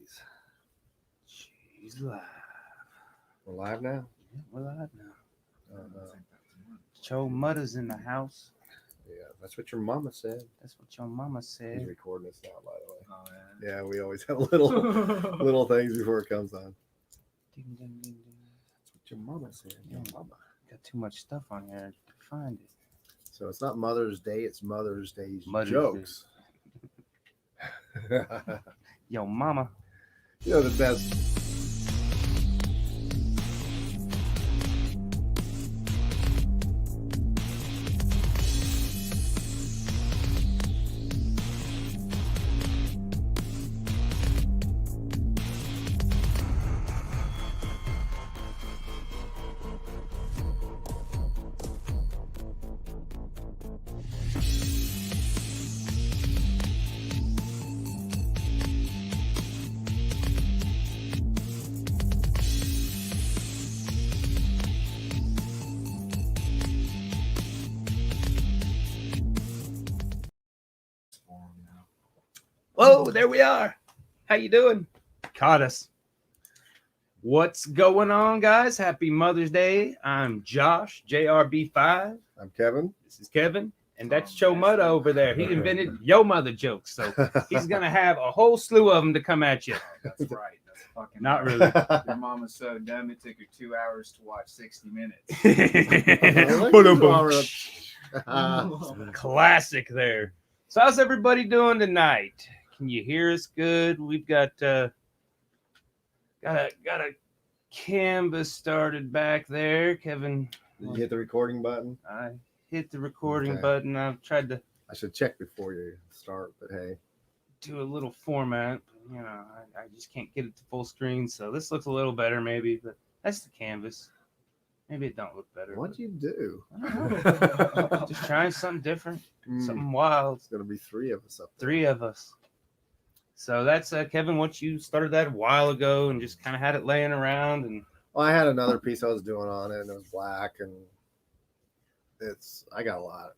Days. She's live. We're live now? Yeah, we're live now. Uh, Cho Mudda's in the house. yeah, that's what your mama said. That's what your mama He's said. recording this now, by the way. Oh, Yeah, we always have little things before it comes on. Ding, ding, ding, ding. That's what your mama said. Your mama. Got too much stuff on here to find it. So it's not Mother's Day, it's Mother's Day's Mother's jokes. Yo, mama. You know the best. Whoa, there we are. How you doing? Caught us. What's going on, guys? Happy Mother's Day. I'm Josh, JRB5. I'm Kevin. This is Kevin. And that's Cho Mudda over there. He invented Yo Mother jokes. So he's going to have a whole slew of them to come at you. Oh, that's right. That's fucking Not right. really. Your mom was so dumb it took her 2 hours to watch 60 Minutes. Classic there. So how's everybody doing tonight? Can you hear us good? We've got got a canvas started back there. Kevin, Did you hit the recording button? I hit the recording Okay. button. I've tried to I should check before you start, but hey. do a little format. You know, I just can't get it to full screen. So this looks a little better maybe, but that's the canvas. Maybe it don't look better. What'd you do? I don't know. Just trying something different, something wild. It's gonna be 3 of us up there. 3 of us. So that's Kevin. Once you started that a while ago and just kind of had it laying around, and Well, I had another piece I was doing on it, and it was black, and I got a lot.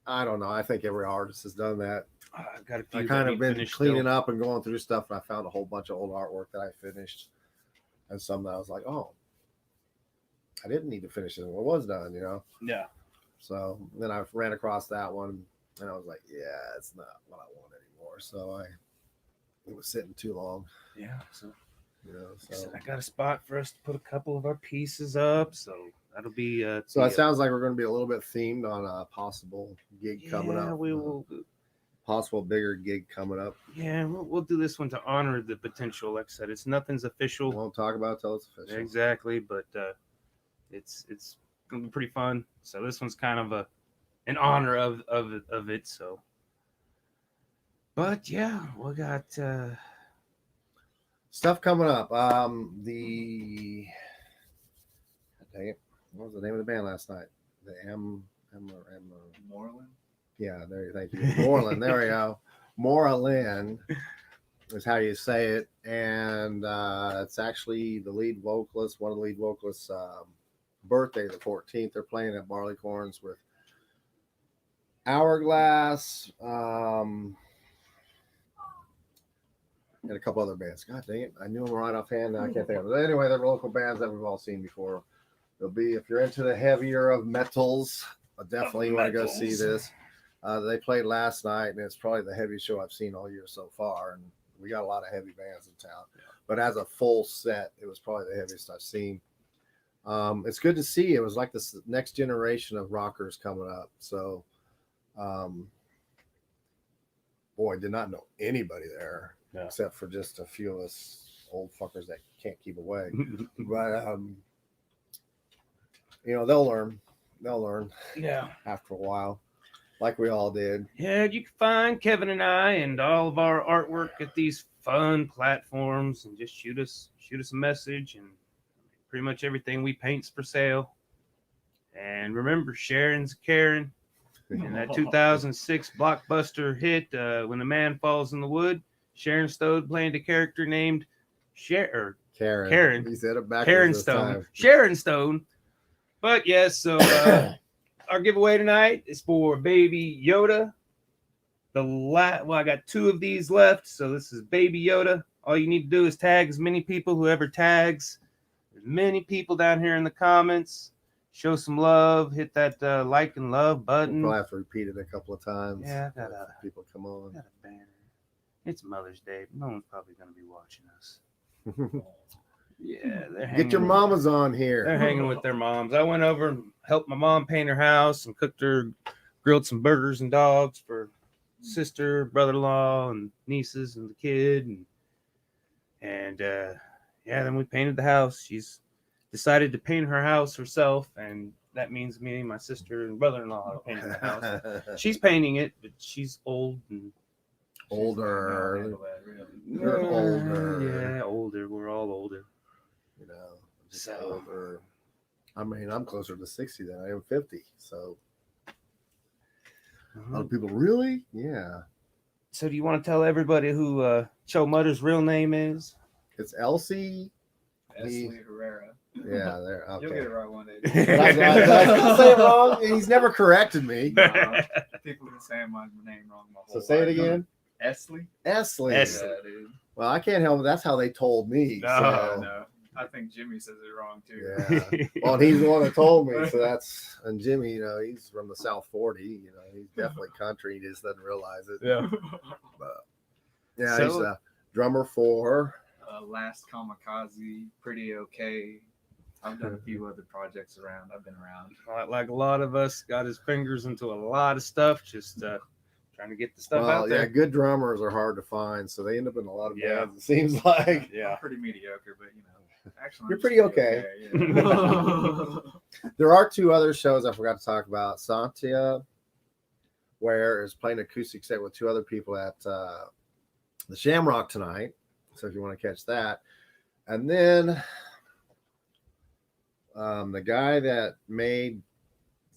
I don't know. I think every artist has done that. I've got a few. I kind of been cleaning up and going through stuff, and I found a whole bunch of old artwork that I finished, and some that I was like, oh, I didn't need to finish it. It was done, you know. Yeah. So then I ran across that one, and I was like, yeah, it's not what I want anymore. So it was sitting too long, Yeah. So, you know. So I got a spot for us to put a couple of our pieces up. So that'll be. so it sounds like we're going to be a little bit themed on a possible gig coming up. We will. Possible bigger gig coming up. Yeah, we'll do this one to honor the potential. Like I said, nothing's official. Won't talk about it till it's official. Exactly, but it's gonna be pretty fun. So this one's kind of an honor of it. So, but yeah, we got stuff coming up. Dang it, what was the name of the band last night? The Moreland? Yeah, there. Thank you, Moreland. There we go. Moreland is how you say it, and it's actually the lead vocalist, one of the lead vocalists' birthday, the 14th. They're playing at Barleycorns with Hourglass, and a couple other bands. God dang it, I knew them right offhand. Now I can't think of it. Anyway, they're local bands that we've all seen before. They'll be, if you're into the heavier of metals, definitely want to go see this. They played last night, and it's probably the heaviest show I've seen all year so far. And we got a lot of heavy bands in town. Yeah. But as a full set, it was probably the heaviest I've seen. It's good to see. It was like this next generation of rockers coming up. So, boy, I did not know anybody there except for just a few of us old fuckers that can't keep away. But, you know, they'll learn. yeah, after a while. Like we all did. Yeah, you can find Kevin and I and all of our artwork at these fun platforms, and just shoot us a message, and pretty much everything we paint's for sale. And remember, Sharon's Karen. And that 2006 blockbuster hit, When a Man Falls in the Wood, Sharon Stone playing a character named Karen. He said it backwards Karen this Stone. time. Sharon Stone. But yes, so our giveaway tonight is for Baby Yoda. I got 2 of these left. So this is Baby Yoda All you need to do is tag as many people, whoever tags. There's many people down here in the comments. Show some love. Hit that like and love We'll button. probably have to repeat it a couple of times. Yeah, I got if people come on. got a banner. It's Mother's Day. No one's probably going to be watching us. Yeah, they're hanging Get your with- mamas on They're here. hanging with their moms. I went over and helped my mom paint her house and grilled some burgers and dogs for sister, brother-in-law, and nieces and the kid. And then we painted the house. She's decided to paint her house herself, and that means me, my sister, and brother-in-law are painting the house. She's painting it, but she's old and Older. Really. You're older. Yeah, older. We're all older. You know, just So- older. I mean, I'm closer to 60 than I am 50. So a lot of people, really? Yeah. So, do you want to tell everybody who Cho Mudda's real name is? It's Elsie. Esley Herrera. Yeah, there. You'll get Okay. it right one day. Did I say it wrong? He's never corrected me. People been saying my name wrong my So whole say it life. again. Esley? Esley. Esley. Yeah, dude. Well, I can't help it. That's how they told me. No. So, No, I think Jimmy says it wrong too. yeah. Well, he's the one that told me. So that's, and Jimmy, you know, he's from the South 40. You know, he's definitely country. He just doesn't realize it. Yeah. But yeah, So- he's a drummer for. Last Kamikaze, Pretty Okay. I've done a few other projects around. I've been around. Like a lot of us, got his fingers into a lot of stuff, just trying to get the stuff Well, out yeah, there. good drummers are hard to find, so they end up in a lot of Yeah. bands. It seems like. Yeah. I'm pretty mediocre, but you know, actually, You're I'm pretty just okay. Yeah. There are two other shows I forgot to talk about. Santia, where is playing acoustic set with two other people at the Shamrock tonight. So if you want to catch that, and then the guy that made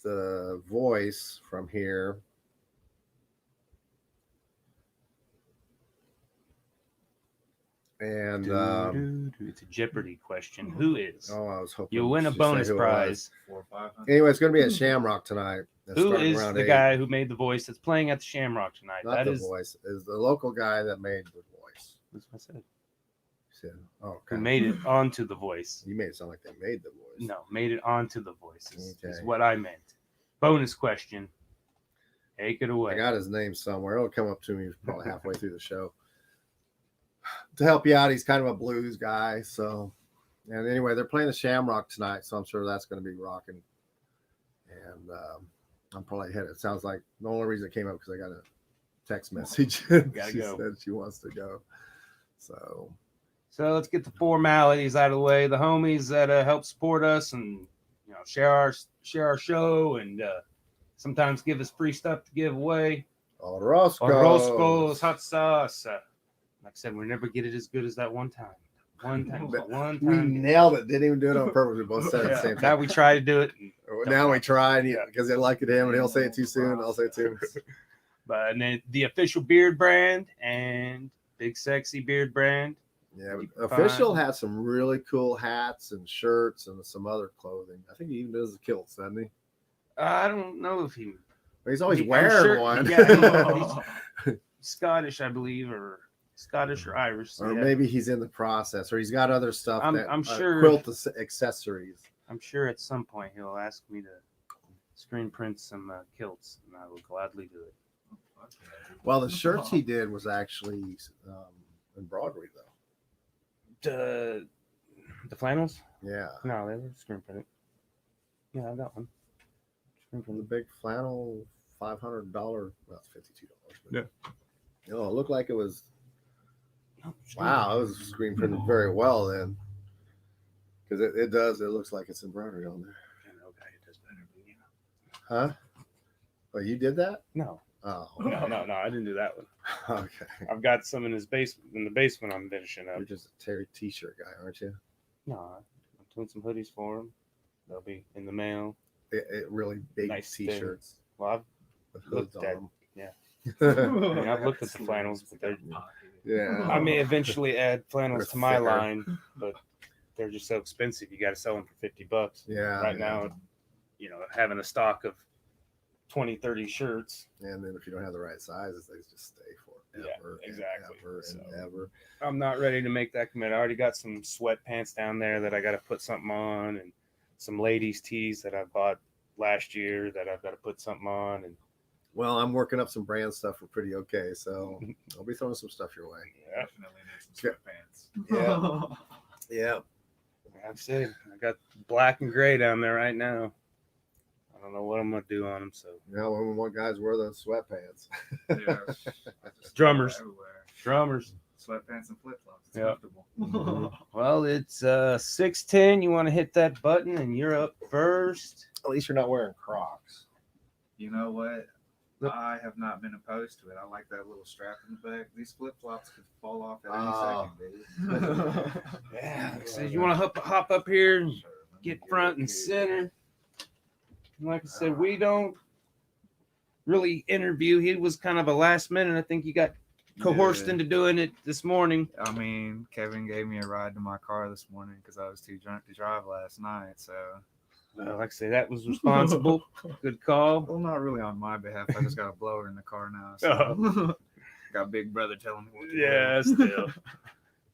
the voice from here. And It's a Jeopardy question. Who is? oh, I was hoping You'll win a she'd say bonus who it was. prize. 400 or 500. Anyway, it's going to be at Shamrock tonight. It's Who starting is around the 8. guy who made the voice that's playing at the Shamrock tonight? Not That the is. voice. Is the local guy that made the voice. That's what I said. So, oh, Who okay. made it onto the voice? You made it sound like they made the voice. No, made it onto the voice is Okay. what I meant. Bonus question. Take it I away. got his name somewhere. It'll come up to me probably halfway through the show. To help you out, he's kind of a blues guy. So, and anyway, they're playing the Shamrock tonight, so I'm sure that's going to be rocking. And I'm probably headed. It sounds like the only reason it came up because I got a text message. Gotta She go. said she wants to go. So, So let's get the formalities out of the way. The homies that help support us and share our show and sometimes give us free stuff to give away. Orozco's hot sauce. Like I said, we never get it as good as that one time. One We time. nailed it. Didn't even do it on purpose. We both said it at the same Now time. we try to do it. Now we tried Yeah. because they like it him, and he'll say it too soon. I'll say it too. But and then the official beard brand and Big Sexy beard brand. Yeah, You official find- has some really cool hats and shirts and some other clothing. I think he even does the kilts, doesn't he? I don't know if he But he's always I'm wearing sure- one. yeah, he's Scottish, I believe, or Scottish or Irish. So or yeah. maybe he's in the process, or he's got other stuff. I'm sure- quilt accessories. I'm sure at some point he'll ask me to screen print some kilts, and I will gladly do it. Well, the shirts he did was actually embroidery, though. The flannels? Yeah, No, they were screen printed. Yeah, I got one. Screen the printed. big flannel $500. Well, it's $52. Yeah. You know, it looked like it was. No, screen Wow, it was screen printed very well then. Because it does. It looks like it's embroidery on there. I know a guy who does better than you. Huh? Oh, you did that? No, Oh, no, I didn't do that one. okay. I've got some in the basement I'm finishing up. You're just a Terry t-shirt guy, aren't you? No, I'm doing some hoodies for him. They'll be in the mail. It really big Nice thing. t-shirts Well, with hoods Looked on at- them. yeah. Yeah. I've looked at the flannels, but they're- Yeah. I may eventually add flannels They're to my thicker. line, but they're just so expensive. You got to sell them for $50. Yeah. Right now, having a stock of 20, 30 shirts. And then if you don't have the right sizes, they just stay ever. exactly. And ever So, and ever. I'm not ready to make that commit. I already got some sweatpants down there that I got to put something on, and some ladies' tees that I bought last year that I've got to put something on. And Well, I'm working up some brand stuff for Pretty Okay, so I'll be throwing some stuff your way. yeah, Definitely need some sweatpants. Yeah. like I said, I got black and gray down there right now. I don't know what I'm gonna do on them. So Now, when what guys wear those sweatpants? Yeah. I just Drummers. everywhere. drummers. Sweatpants and flip flops. It's Yeah. comfortable. Well, it's 6:10. You want to hit that button, and you're up first. At least you're not wearing Crocs. You know what? Look. I have not been opposed to it. I like that little strap in the back. These flip flops could fall off at Oh. any second, baby. Yeah. So you want to hop up here and Sure, let me get it front and here. center. And like I said, we don't really interview. He was kind of a last minute. I think he got coerced Yeah. into doing it this morning. I mean, Kevin gave me a ride to my car this morning because I was too drunk to drive last night. So, Like I say, that was responsible. Good call. well, not really on my behalf. I just got a blower in the car now. So. Got Big Brother telling me what to Yeah, do. still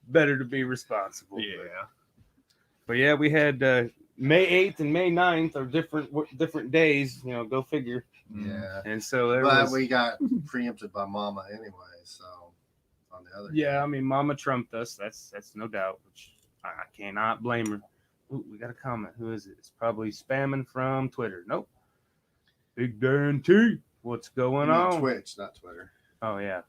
better to be responsible. Yeah. But yeah, we had May 8th and May 9th are different days. You know, go figure. Yeah. And so there But was. we got preempted by Momma anyway, so on the other Yeah, I mean, Mama trumped us. That's no doubt. Which I cannot blame her. Ooh, we got a comment. Who is it? It's probably spamming from Twitter. Nope. Big Dan T. What's going You mean on? Twitch, not Twitter. Oh yeah.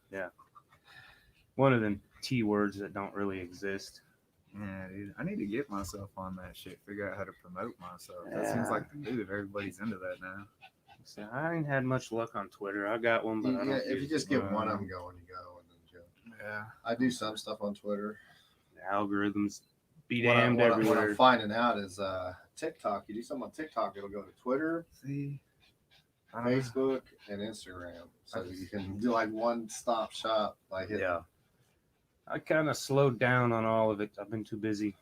One of them T words that don't really exist. Yeah, dude. I need to get myself on that shit. Figure out how to promote myself. That seems Yeah. like the move. Everybody's into that now. So I ain't had much luck on Twitter. I got one, but I don't Yeah, if you use just it. get one of them going, you go, and then go. Yeah. I do some stuff on Twitter. The algorithms be What damned what everywhere. I'm finding out is TikTok. You do something on TikTok, it'll go to Twitter, See, I don't know. Facebook, and Instagram. So you can do like one-stop shop by hitting. Yeah. I kind of slowed down on all of it. I've been too busy.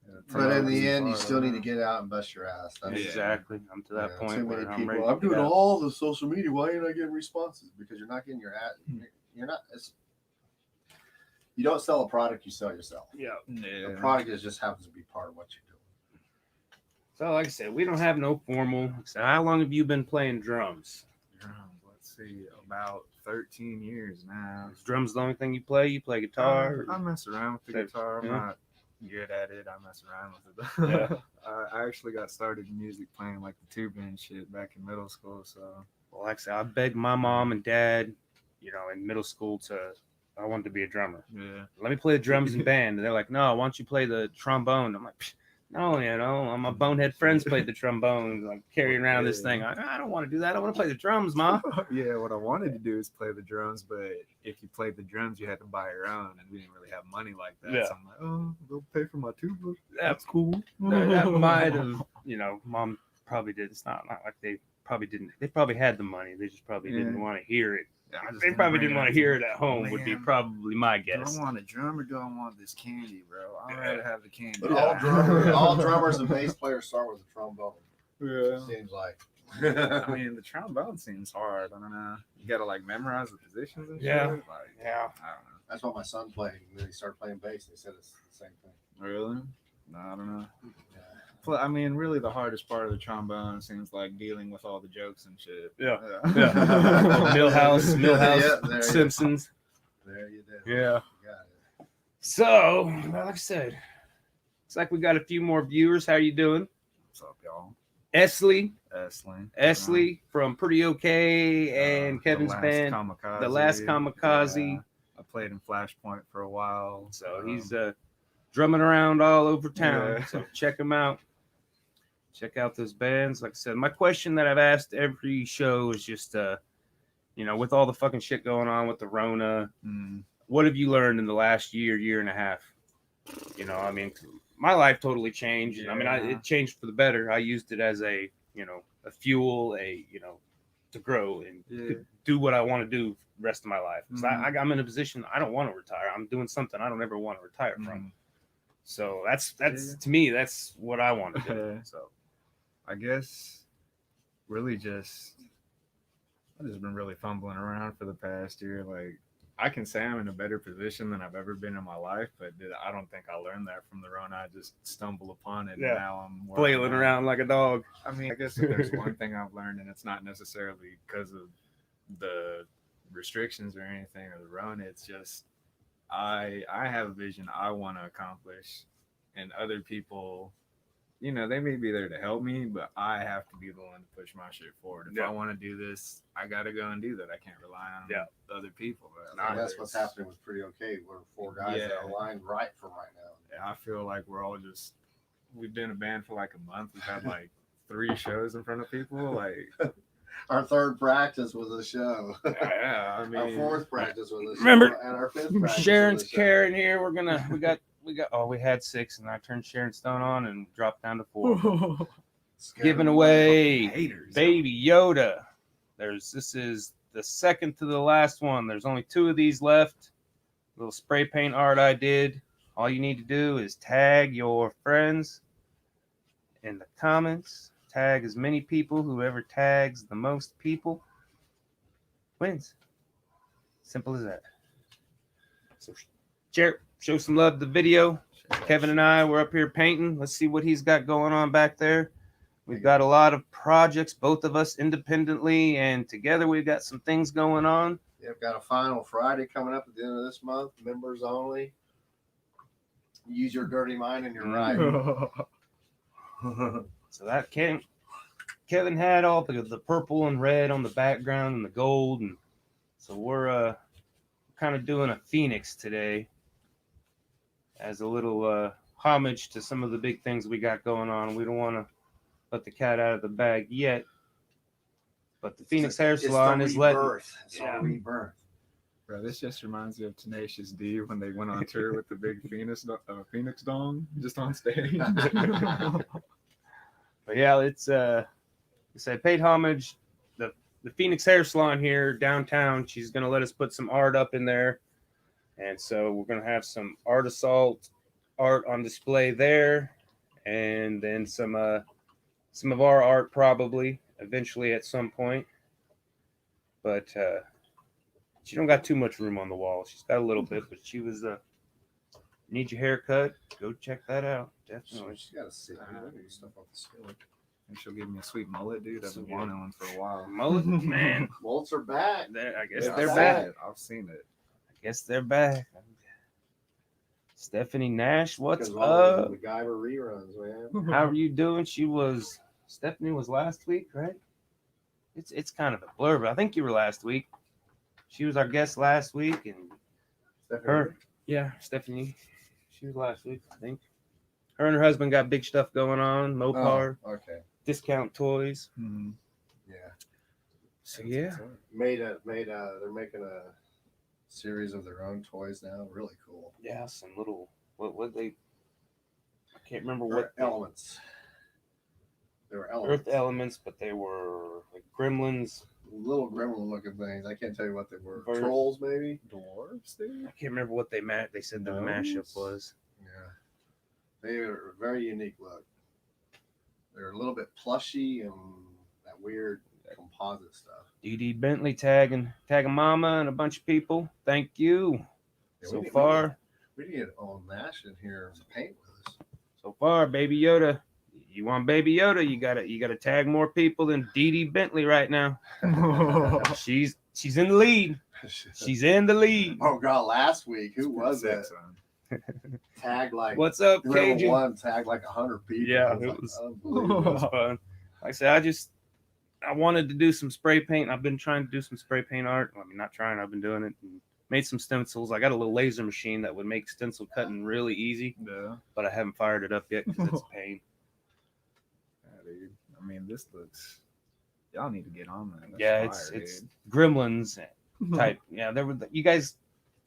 But in the Priorities end, you are, still need to though. get out and bust your ass. That's Yeah. Exactly. I'm to that Yeah, point too many where I'm people. ready. I'm to doing get out. all the social media. Why ain't I getting responses? Because you're not getting your ad. You're not. You don't sell a product. You sell yourself. Yeah. The product just happens to be part of what you're doing. So, like I said, we don't have no formal. So, how long have you been playing drums? Drums, let's see, about 13 years now. Is drums the only thing you play? You play guitar? I mess around with the That- guitar. I'm yeah. not good at it. I mess around with it. Yeah. I actually got started in music playing like the tuba and shit back in middle school. So Well, like I said, I begged my mom and dad, in middle school I wanted to be a drummer. yeah, Let me play the drums in band. And they're like, no, why don't you play the trombone? I'm like, "Psh, no, my bonehead friends played the trombone, like carrying around this thing. I don't want to do that. I want to play the drums, Ma. yeah. What I wanted to do is play the drums, but if you played the drums, you had to buy your own, and we didn't really have money like that. Yeah. So I'm like, oh, they'll pay for my tuba. That's cool. that might have, mom probably did. It's not like they probably didn't. They probably had the money. They just probably didn't Yeah. want to hear it. Yeah, I just They probably didn't bring want it to hear out. it at home. Would be Man. probably my Do guess. I want a drum or do I want this candy, bro? I'd Yeah. rather have the candy. But Yeah. all drummers and bass players start with a trombone. Yeah. Seems like. I mean, the trombone seems hard. I don't know. You gotta like memorize the positions and Yeah. shit. Like, Yeah. I don't know. That's what my son played. And then he started playing bass. They said it's the same thing. Really? No, I don't know. Yeah. I mean, really, the hardest part of the trombone seems like dealing with all the jokes and shit. Yeah. Yeah. Millhouse, Yeah, there you- Simpsons. There you did. Yeah. You got it. So, like I said, looks like we got a few more viewers. How you doing? What's up, y'all? Esley Esley. from Pretty Okay and Kevin's the last band, Kamikaze. The Last Kamikaze. Yeah. I played in Flashpoint for a while. So he's drumming around all over town. Yeah. So check him out. Check out those bands. Like I said, my question that I've asked every show is just, with all the fucking shit going on with the Rona, what have you learned in the last year and a half? I mean, my life totally changed. I mean, it changed for the better. I used it as a fuel, to grow and do what I want to do the rest of my life. 'Cause I'm in a position I don't want to retire. I'm doing something I don't ever want to retire from. So that's to me, that's what I want to do. So I guess really just I've just been really fumbling around for the past year. Like, I can say I'm in a better position than I've ever been in my life, but I don't think I learned that from the Rona. I just stumbled upon it, and Yeah. now I'm Flailing around like a dog. I mean, I guess if there's one thing I've learned, and it's not necessarily because of the restrictions or anything or the Rona, it's just I have a vision I want to accomplish, and other people, you know, they may be there to help me, but I have to be the one to push my shit forward. If I want to do this, I got to go and do that. I can't rely on other people. That's what's happening with Pretty Okay. We're 4 guys that are aligned right from right now. Yeah, I feel like we're all just, we've been a band for like a month. We've had like 3 shows in front of people. Like, our 3rd practice was a show. yeah, I mean, our 4th practice was a show. Remember, and our 5th practice Sharon's was a show. carrying here. We had 6, and I turned Sharon Stone on and dropped down to 4. Giving away haters. Baby Yoda. This is the second to the last one. There's only 2 of these left. Little spray paint art I did. All you need to do is tag your friends in the comments. Tag as many people. Whoever tags the most people wins. Simple as that. So show some love to the video. Kevin and I were up here painting. Let's see what he's got going on back there. We've got a lot of projects, both of us independently, and together we've got some things going on. Yeah, we've got a final Friday coming up at the end of this month. Members only. Use your dirty mind and you're right. So that Kevin had all the purple and red on the background and the gold, and so we're kind of doing a phoenix today as a little homage to some of the big things we got going on. We don't want to let the cat out of the bag yet, but the Phoenix Hair Salon is letting. It's a rebirth. Bro, this just reminds me of Tenacious D when they went on tour with the big Phoenix dong just on stage. But yeah, it's paid homage. The Phoenix Hair Salon here downtown. She's gonna let us put some art up in there, and so we're gonna have some Art Assault art on display there, and then some of our art probably eventually at some point. But she don't got too much room on the wall. She's got a little bit, but she was need your haircut? Go check that out. Definitely. She's got to see stuff off the ceiling. And she'll give me a sweet mullet, dude. I've been wanting one for a while. Mullet, man. Mullets are back. I guess Yeah, they're I've back. I've seen it. I guess they're back. Stephanie Nash, what's Because all up? the MacGyver reruns, man. How are you doing? Stephanie was last week, right? It's kind of a blur, but I think you were last week. She was our guest last week, and Stephanie, she was last week, I think. Her and her husband got big stuff going on. Mopar, Okay. Discount Toys. Mm-hmm. Yeah. So yeah, They're making a series of their own toys now. Really cool. yeah, some little what they. I can't remember Or what elements. They were elements. Earth elements, but they were like gremlins. Little gremlin looking things. I can't tell you what they were. Bird. Trolls, maybe? Dwarves, dude. I can't remember what they said the mashup was. Yeah. They are a very unique look. They're a little bit plushy and that weird composite stuff. D.D. Bentley tagging Momma and a bunch of people. Thank you. Yeah, So far, we need to get old Nash in here to paint with us. so far, Baby Yoda. You want Baby Yoda? You gotta tag more people than Dee Bentley right now. She's in the lead. She's in the lead. Oh god, last week who was that? Tagged like What's up, whoever Cajun? won tagged like 100 people. Yeah, it it was was unbelievable. fun. Like I said, I wanted to do some spray paint. I've been trying to do some spray paint art. I mean, not trying. I've been doing it. And made some stencils. I got a little laser machine that would make stencil cutting really easy, Yeah. but I haven't fired it up yet because it's a pain. Yeah, dude. I mean, this looks. Y'all need to get on that. That's Yeah, fire, it's dude. Gremlins type. Yeah, you guys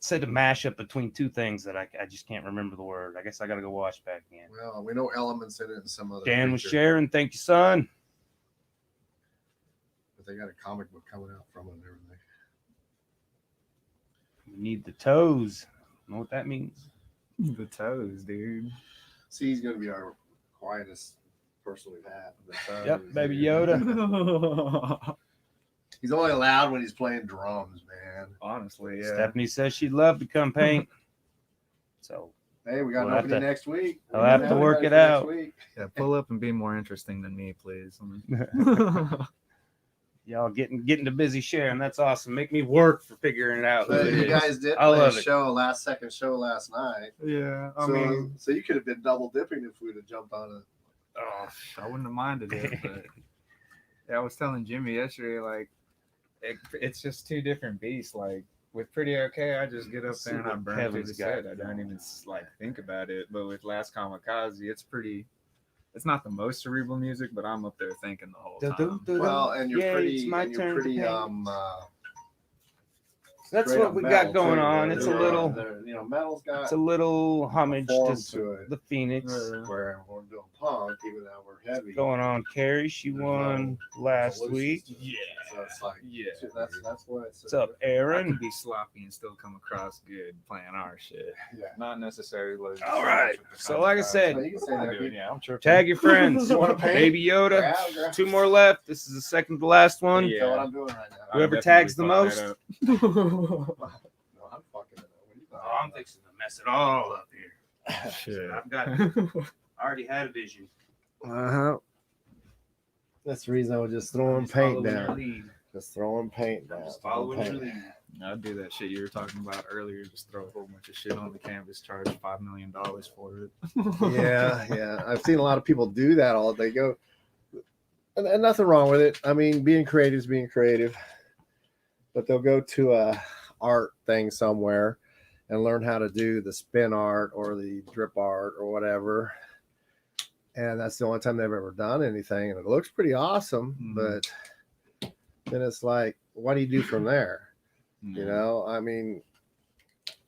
said a mashup between 2 things that I just can't remember the word. I guess I got to go watch back again. Well, we know elements in it and some other. Dan was creature, sharing. Thank you, son. but they got a comic book coming out from it and everything. We need the toes. Know what that means? The toes, dude. See, he's gonna be our quietest person we've had. The toes, Yep, Baby dude. Yoda. He's only loud when he's playing drums, man. Honestly, yeah. Stephanie says she'd love to come paint. So Hey, we got We'll an have opening to- next week. I'll have to work it out. Yeah, pull up and be more interesting than me, please. y'all getting to busy sharing. That's awesome. Make me work for figuring it out. But Who it you is. guys did I play a love it. show second show last night. Yeah, So you could have been double dipping if we'd have jumped on it. oh, I wouldn't have minded it. But yeah, I was telling Jimmy yesterday, like, it's just two different beasts. Like, with Pretty Okay, I just get up there and I burn through Kevin's the got set. I don't even like think about it. But with Last Kamikaze, it's not the most cerebral music, but I'm up there thinking the whole time. Well, and you're Yay, pretty, it's my and turn you're to pretty, paint. That's straight what up we metal, got going too. on. It's a They're- little, they're, metal's got it's a little homage form to to it. the Phoenix. where we're doing punk, even though we're heavy. Going on, Carrie. She There's won no last solutions week. to it. So it's like, Yeah. that's what it's. What's up, I can Aaron? be sloppy and still come across good playing our shit. Yeah. Not necessarily. All right. So like I said, So you can say that. Dude, yeah, I'm tripping. tag your friends. You wanna paint? Baby Yoda. Grab. 2 more left. This is the second to last one. Yeah. So what I'm doing right now. Whoever I tags the definitely most. fucked No, I'm fucking it up. What are you Oh, I'm fixing to mess it all up here. that up. Shit. I've got. I already had a vision. Uh-huh. That's the reason I was just throwing Just paint following your down. lead. Just throwing paint down. Just throwing following your paint. lead. I'd do that shit you were talking about earlier. Just throw a whole bunch of shit on the canvas, charge $5 million for it. Yeah. I've seen a lot of people do that. They go, and nothing wrong with it. I mean, being creative is being creative, but they'll go to a art thing somewhere and learn how to do the spin art or the drip art or whatever. And that's the only time they've ever done anything, and it looks pretty awesome. Mhm. But then it's like, what do you do from there? You know, I mean,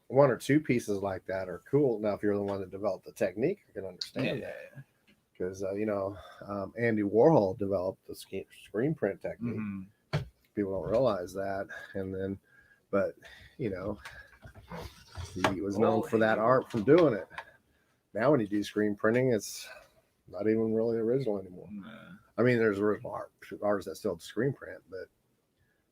1 or 2 pieces like that are cool. Now, if you're the one that developed the technique, I can understand that. Because, Andy Warhol developed the screen print technique. Mhm. People don't realize that. And then, but, he was known for that art from doing it. Now, when you do screen printing, it's not even really original anymore. I mean, there's original artists that still screen print, but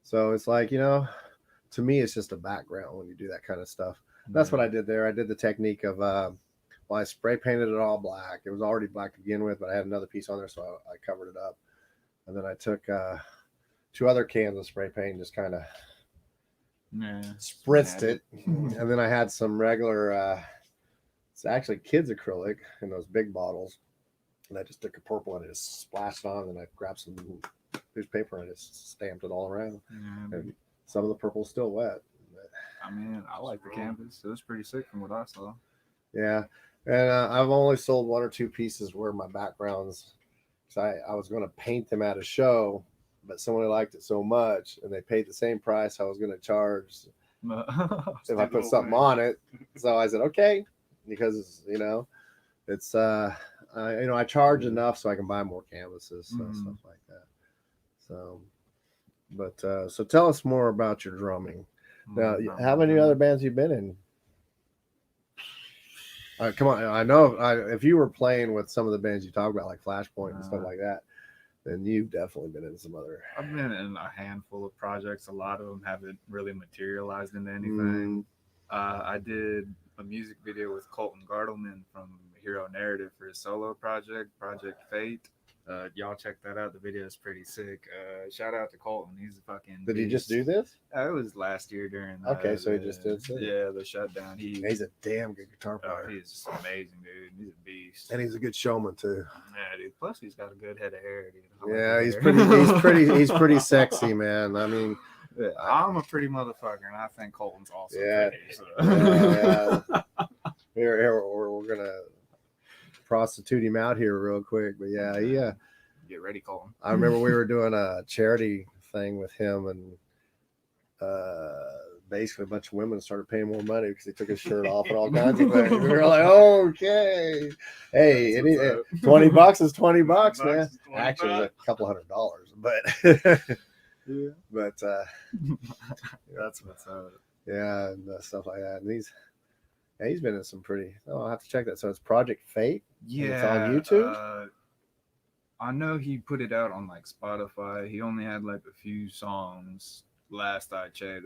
so it's like, to me, it's just a background when you do that kind of stuff. That's what I did there. I did the technique of, I spray painted it all black. It was already black to begin with, but I had another piece on there, so I covered it up. And then I took 2 other cans of spray paint and just kind of spritzed it. And then I had some regular, it's actually kids acrylic in those big bottles. And I just took a purple and I just splashed on, and I grabbed some newspaper and I just stamped it all around. And some of the purple's still wet. I mean, I like the canvas. It was pretty sick from what I saw. Yeah. And I've only sold 1 or 2 pieces where my backgrounds, because I was going to paint them at a show, but someone liked it so much and they paid the same price I was going to charge if I put something on it. So I said, okay, because, it's, I charge enough so I can buy more canvases, stuff like that. So, but, so tell us more about your drumming. Now, how many other bands you've been in? Come on, I know if you were playing with some of the bands you talk about, like Flashpoint and stuff like that, then you've definitely been in some other. I've been in a handful of projects. A lot of them haven't really materialized into anything. I did a music video with Colton Gardelman from Hero Narrative for his solo project, Project Fate. Y'all check that out. The video is pretty sick. Shout out to Colton. He's a fucking Did he just beast. do this? It was last year during So he just did it. Yeah, the shutdown. He's a damn good guitar player. He's just amazing, dude. He's a beast. And he's a good showman too. Yeah, dude. Plus, he's got a good head of hair, dude. I like Yeah, his he's hair. he's pretty sexy, man. I mean, Yeah, I'm a pretty motherfucker, and I think Colton's also Yeah. pretty. So. yeah. Here, we're gonna prostitute him out here real quick, but yeah. Get ready, Colton. I remember we were doing a charity thing with him, and basically a bunch of women started paying more money because he took his shirt off and all kinds of things. We were like, okay, hey, $20 is $20, man. Actually, it was a couple $100, but but That's what's up. yeah, and stuff like that. And he's been in some pretty. Oh, I'll have to check that. So it's Project Fate. Yeah, It's on YouTube? I know he put it out on like Spotify. He only had like a few songs last I checked.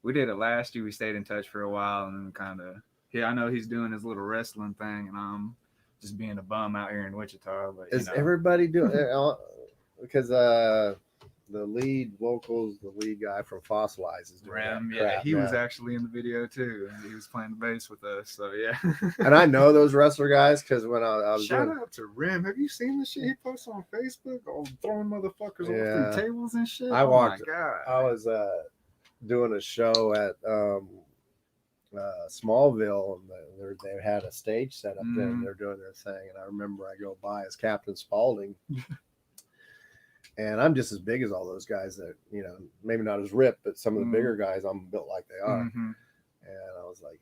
We did it last year. We stayed in touch for a while and then kind of. Yeah, I know he's doing his little wrestling thing, and I'm just being a bum out here in Wichita. But Is everybody doing? Because the lead vocals, the lead guy from Fossilize is doing Ram, that yeah, crap he now. was actually in the video too. And he was playing the bass with us, so yeah. And I know those wrestler guys because when I was Shout doing, out to Rim. Have you seen the shit he posts on Facebook? Oh, throwing motherfuckers Yeah. off the tables and shit. I Oh walked- my god. I was doing a show at Smallville, and they had a stage set up there, and they're doing their thing. And I remember I go by as Captain Spaulding. And I'm just as big as all those guys that, you know, maybe not as ripped, but some of the bigger guys, I'm built like they are. Mhm. And I was like,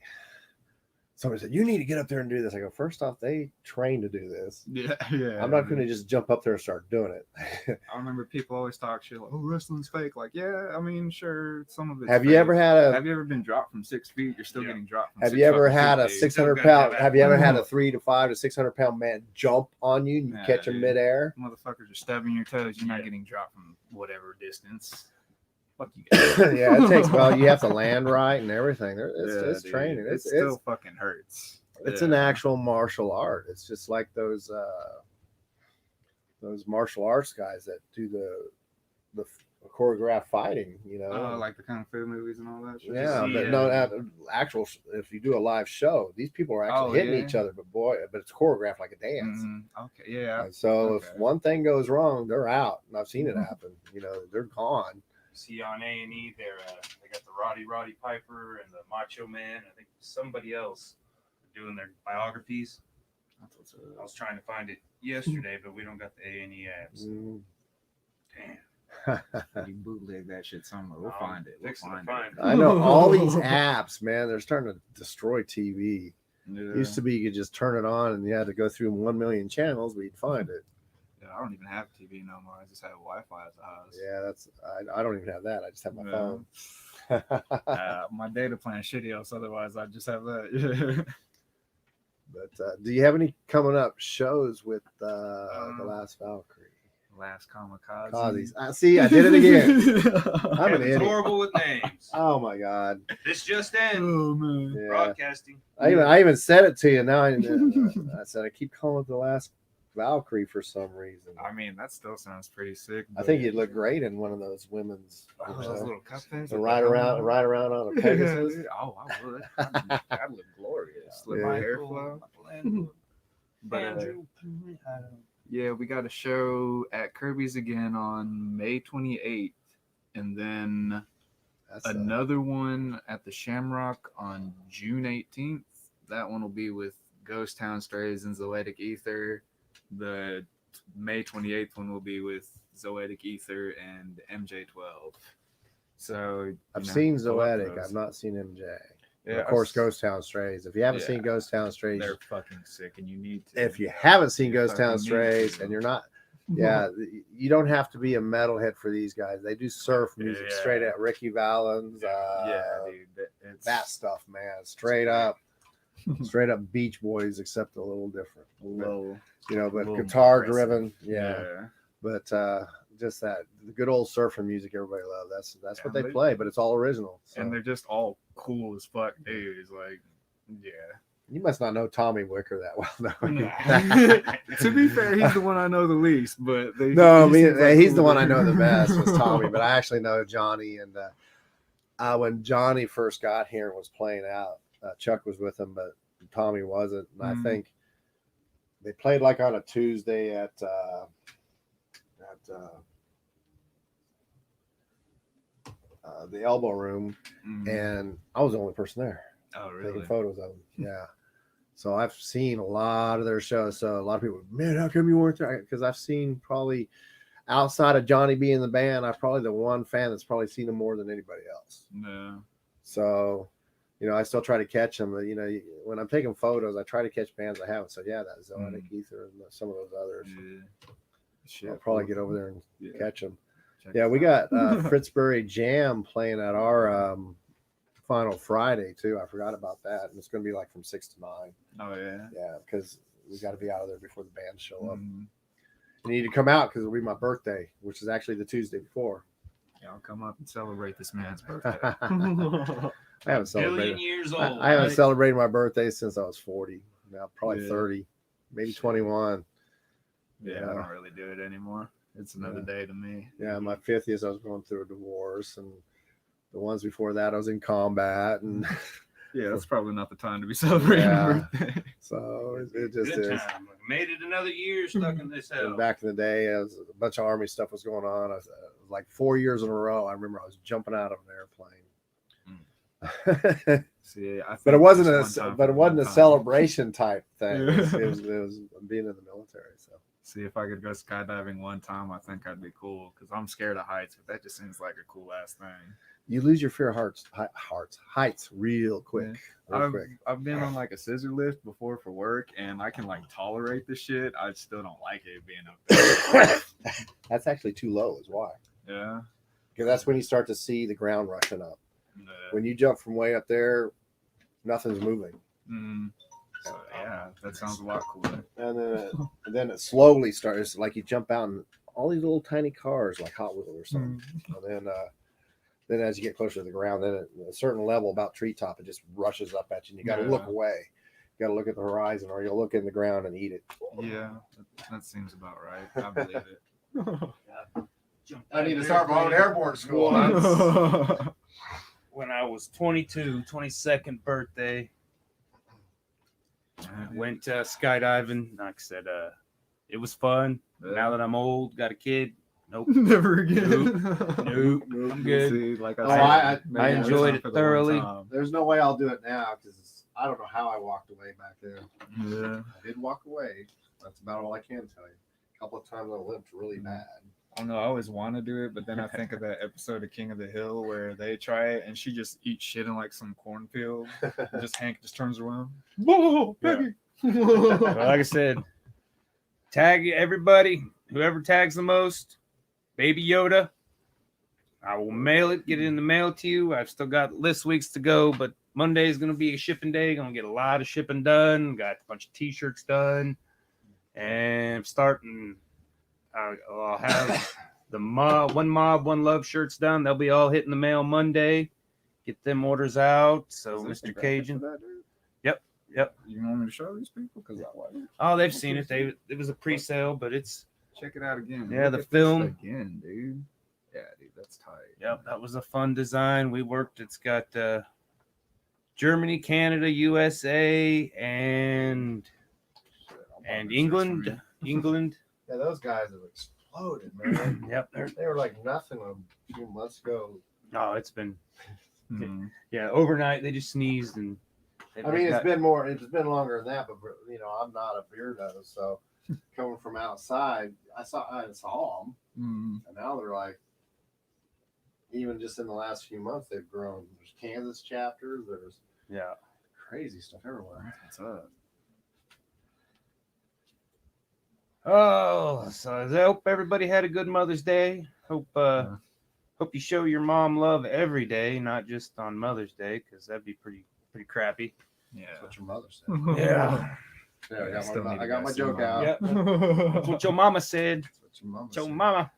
somebody said, you need to get up there and do this. I go, first off, they train to do this. Yeah, yeah. I'm not going to just jump up there and start doing it. I remember people always talk shit like, "Oh, wrestling's fake." Like, yeah, I mean, sure, some of it. Have you ever had Have you ever been dropped from 6 feet? You're still Yeah. getting dropped. From Have 6 you ever fucking had a feet, dude. 600 Still gotta pound? have Have you ever had a that. 300 to 500 to 600 pound man jump on you and you Nah, catch him dude. midair? Motherfuckers are stubbing your toes. You're not Yeah. getting dropped from whatever distance. Fuck you guys. Yeah, it takes. Well, you have to land right and everything. It's dude. training. It still fucking hurts. It's Yeah. an actual martial art. It's just like those martial arts guys that do the choreographed fighting. You know, Oh, like the kung fu movies and all that shit. yeah, see, but no, actual. If you do a live show, these people are actually hitting yeah. each other. But it's choreographed like a dance. Mhm. Okay, yeah. And so if Okay. one thing goes wrong, they're out. And I've seen it happen. You know, they're gone. See on A&E, they got the Roddy Piper and the Macho Man. I think somebody else doing their biographies. That's what's I up. was trying to find it yesterday, but we don't got the A&E apps. Mm. Damn. You bootleg that shit somewhere. We'll I'm find it. We'll fixing to find find it. I know all these apps, man. They're starting to destroy TV. Yeah. Used to be you could just turn it on and you had to go through 1 million channels, but you'd find it. Yeah, I don't even have TV no more. I just have Wi-Fi at the house. Yeah, I don't even have that. I just have my Yeah. phone. My data plan shitty else. Otherwise, I just have that. But do you have any coming up shows with the Last Valkyrie? Last kamikaze. Kazis. See, I did it again. I'm an Kevin's idiot. horrible with names. Oh my god. This just in. Oh man. Yeah. Broadcasting. I even said it to you now. I said I keep calling it the Last Valkyrie for some reason. I mean, that still sounds pretty sick. I think you'd look great in one of those women's. Oh, you those know, little cup things. to with ride the around helmet. on a Pegasus. Yeah, oh, I would. That'd look glorious. Let Yeah. my hair flow. But yeah, we got a show at Kirby's again on May 28th, and then That's another one at the Shamrock on June 18th. That one will be with Ghost Town Strays and Zoetic Ether. The May 28th one will be with Zoetic Ether and MJ12. So I've you know, seen pull up Zoetic. those. I've not seen MJ. Yeah, Of course, I've- Ghost Town Strays. If you haven't seen Yeah. Ghost Town Strays, They're fucking sick, and you need to. if you haven't seen You Ghost Town fucking need Strays to. and you're not, yeah, you don't have to be a metalhead for these guys. They do surf music Yeah. straight at Ricky Valens. Yeah, dude, it's That stuff, man. Straight up Beach Boys, except a little different. low. You know, but little guitar aggressive. driven. Yeah. But just that the good old surfer music everybody loves. That's what Yeah, they they- play, but it's all original. So. And they're just all cool as fuck dudes. Like, yeah. You must not know Tommy Wicker that well, though. To be fair, he's the one I know the least, but they, No, I he mean seems like he's cool the one I know the dude. best was Tommy, but I actually know Johnny. And when Johnny first got here and was playing out, Chuck was with him, but Tommy wasn't. And I Mhm. think they played like on a Tuesday at the Elbow Room, Mhm. and I was the only person there Oh, taking really? photos of them. Yeah. So I've seen a lot of their shows. So a lot of people, man, how come you weren't there? Because I've seen probably outside of Johnny being in the band, I'm probably the one fan that's probably seen them more than anybody else. No. So, you know, I still try to catch them. You know, when I'm taking photos, I try to catch bands I haven't. So yeah, that Zoetic Ether and some of those others. Yeah. Shit, I'll probably get over there and Yeah. catch them. Check Yeah, it we out. got Fritzbury Jam playing at our final Friday too. I forgot about that. And it's going to be like from 6 to 9. Oh, yeah. Yeah, because we got to be out of there before the bands show up. Mhm. You need to come out because it'll be my birthday, which is actually the Tuesday before. Yeah, I'll come up and celebrate this man's birthday. I haven't celebrated. Billion years old. I haven't right? celebrated my birthday since I was 40. Now probably Yeah. 30, maybe 21. Yeah, I don't really do it anymore. It's another day to me. Yeah, my 50th, I was going through a divorce, and the ones before that, I was in combat, and Yeah, that's probably not the time to be celebrating Yeah. a birthday. so it just Good is. time. Made it another year stuck in this hell. And back in the day, as a bunch of Army stuff was going on, I was like 4 years in a row. I remember I was jumping out of an airplane. See, I But it think wasn't just one time for a one time. celebration type thing. Yeah. It was being in the military. So See, if I could go skydiving one time, I think I'd be cool because I'm scared of heights. But that just seems like a cool ass thing. you lose your fear of heights real quick. Real quick. I've been on like a scissor lift before for work, and I can like tolerate the shit. I still don't like it being up there. That's actually too low, is why. Yeah. Because that's when you start to see the ground rushing up. Yeah. When you jump from way up there, nothing's moving. So yeah, that sounds a lot cooler. And then it slowly starts, like you jump out and all these little tiny cars, like Hot Wheels or something. And then as you get closer to the ground, then at a certain level, about treetop, it just rushes up at you. And you got to look away. You got to look at the horizon, or you'll look in the ground and eat it. Yeah, that seems about right. I believe it. I need to start my own airborne school. When I was 22, 22nd birthday, I went skydiving. Like I said, it was fun. Now that I'm old, got a kid. Nope. Never again. Nope. I'm good. See, like Oh, I, said, I maybe enjoyed it's it for the one thoroughly. time. There's no way I'll do it now because I don't know how I walked away back then. Yeah. I did walk away. That's about all I can tell you. A couple of times I limped really bad. I don't know. I always want to do it, but then I think of that episode of King of the Hill where they try it and she just eats shit in like some cornfield. And just Hank just turns around. Whoa, Peggy. Well, like I said, tag everybody. Whoever tags the most, Baby Yoda. I will mail it, get it in the mail to you. I've still got list weeks to go, but Monday is going to be a shipping day. Going to get a lot of shipping done. Got a bunch of T-shirts done, and starting. I'll have the one mob, one love shirts done. They'll be all hitting the mail Monday. Get them orders out. So, Mr. Cajun. Yep. You want me to show these people? Because I like it. Oh, they've seen it. It was a pre-sale, but it's. Check it out again. Yeah, Look the at this film. again, dude. Yeah, dude, that's tight. Yep, that was a fun design. We worked. It's got Germany, Canada, USA, and England. England. Yeah, those guys have exploded, man. Yep. They were like nothing a few months ago. Oh, it's been Mhm. yeah. Overnight, they just sneezed and. I mean, it's been longer than that, but I'm not a beardo, so coming from outside, I saw them, Mhm. and now they're like, even just in the last few months, they've grown. There's Kansas chapters, there's crazy stuff everywhere. What's up? Oh, so I hope everybody had a good Mother's Day. Hope you show your mom love every day, not just on Mother's Day, because that'd be pretty crappy. Yeah. That's what your mother said. Yeah. Yeah, Still need I to got go my see joke Mom. out. Yep. That's what your mama said. That's what your mama Your said. mama.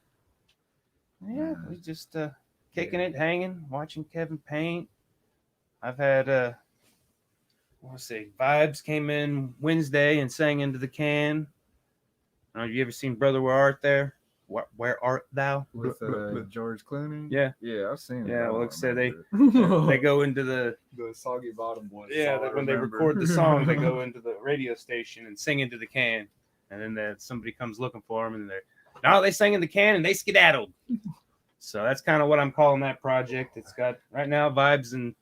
Yeah, Yeah. we just kicking it, hanging, watching Kevin paint. I've had Vibes came in Wednesday and sang into the can. Have you ever seen Brother Where Art There? Where art thou? With George Clooney? Yeah. Yeah, I've seen it. Yeah, I well, don't like I said, they remember go into the the Soggy Bottom Boys. yeah, song, I when they remember. record the song, they go into the radio station and sing into the can, and then somebody comes looking for them, and they sang in the can and they skedaddled. So that's kind of what I'm calling that project. It's got right now Vibes, and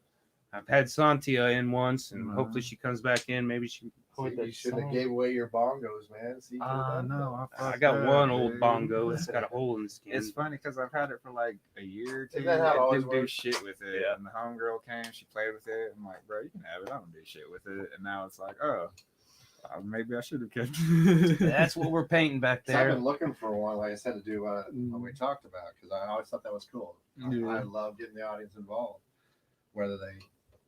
I've had Santia in once, and hopefully she comes back in. Maybe she. You should have gave away your bongos, man. See, No, I got one old bongo. It's got a hole in the skin. It's funny because I've had it for like a year or two. Isn't that how it and always didn't do works? shit with it. Yeah. And the homegirl came, she played with it. I'm like, bro, you can have it. I don't do shit with it. And now it's like, oh, maybe I should have kept it. That's what we're painting back So I've there. been looking for one, like I said, to do what we talked about, because I always thought that was cool. Yeah. I love getting the audience involved, whether they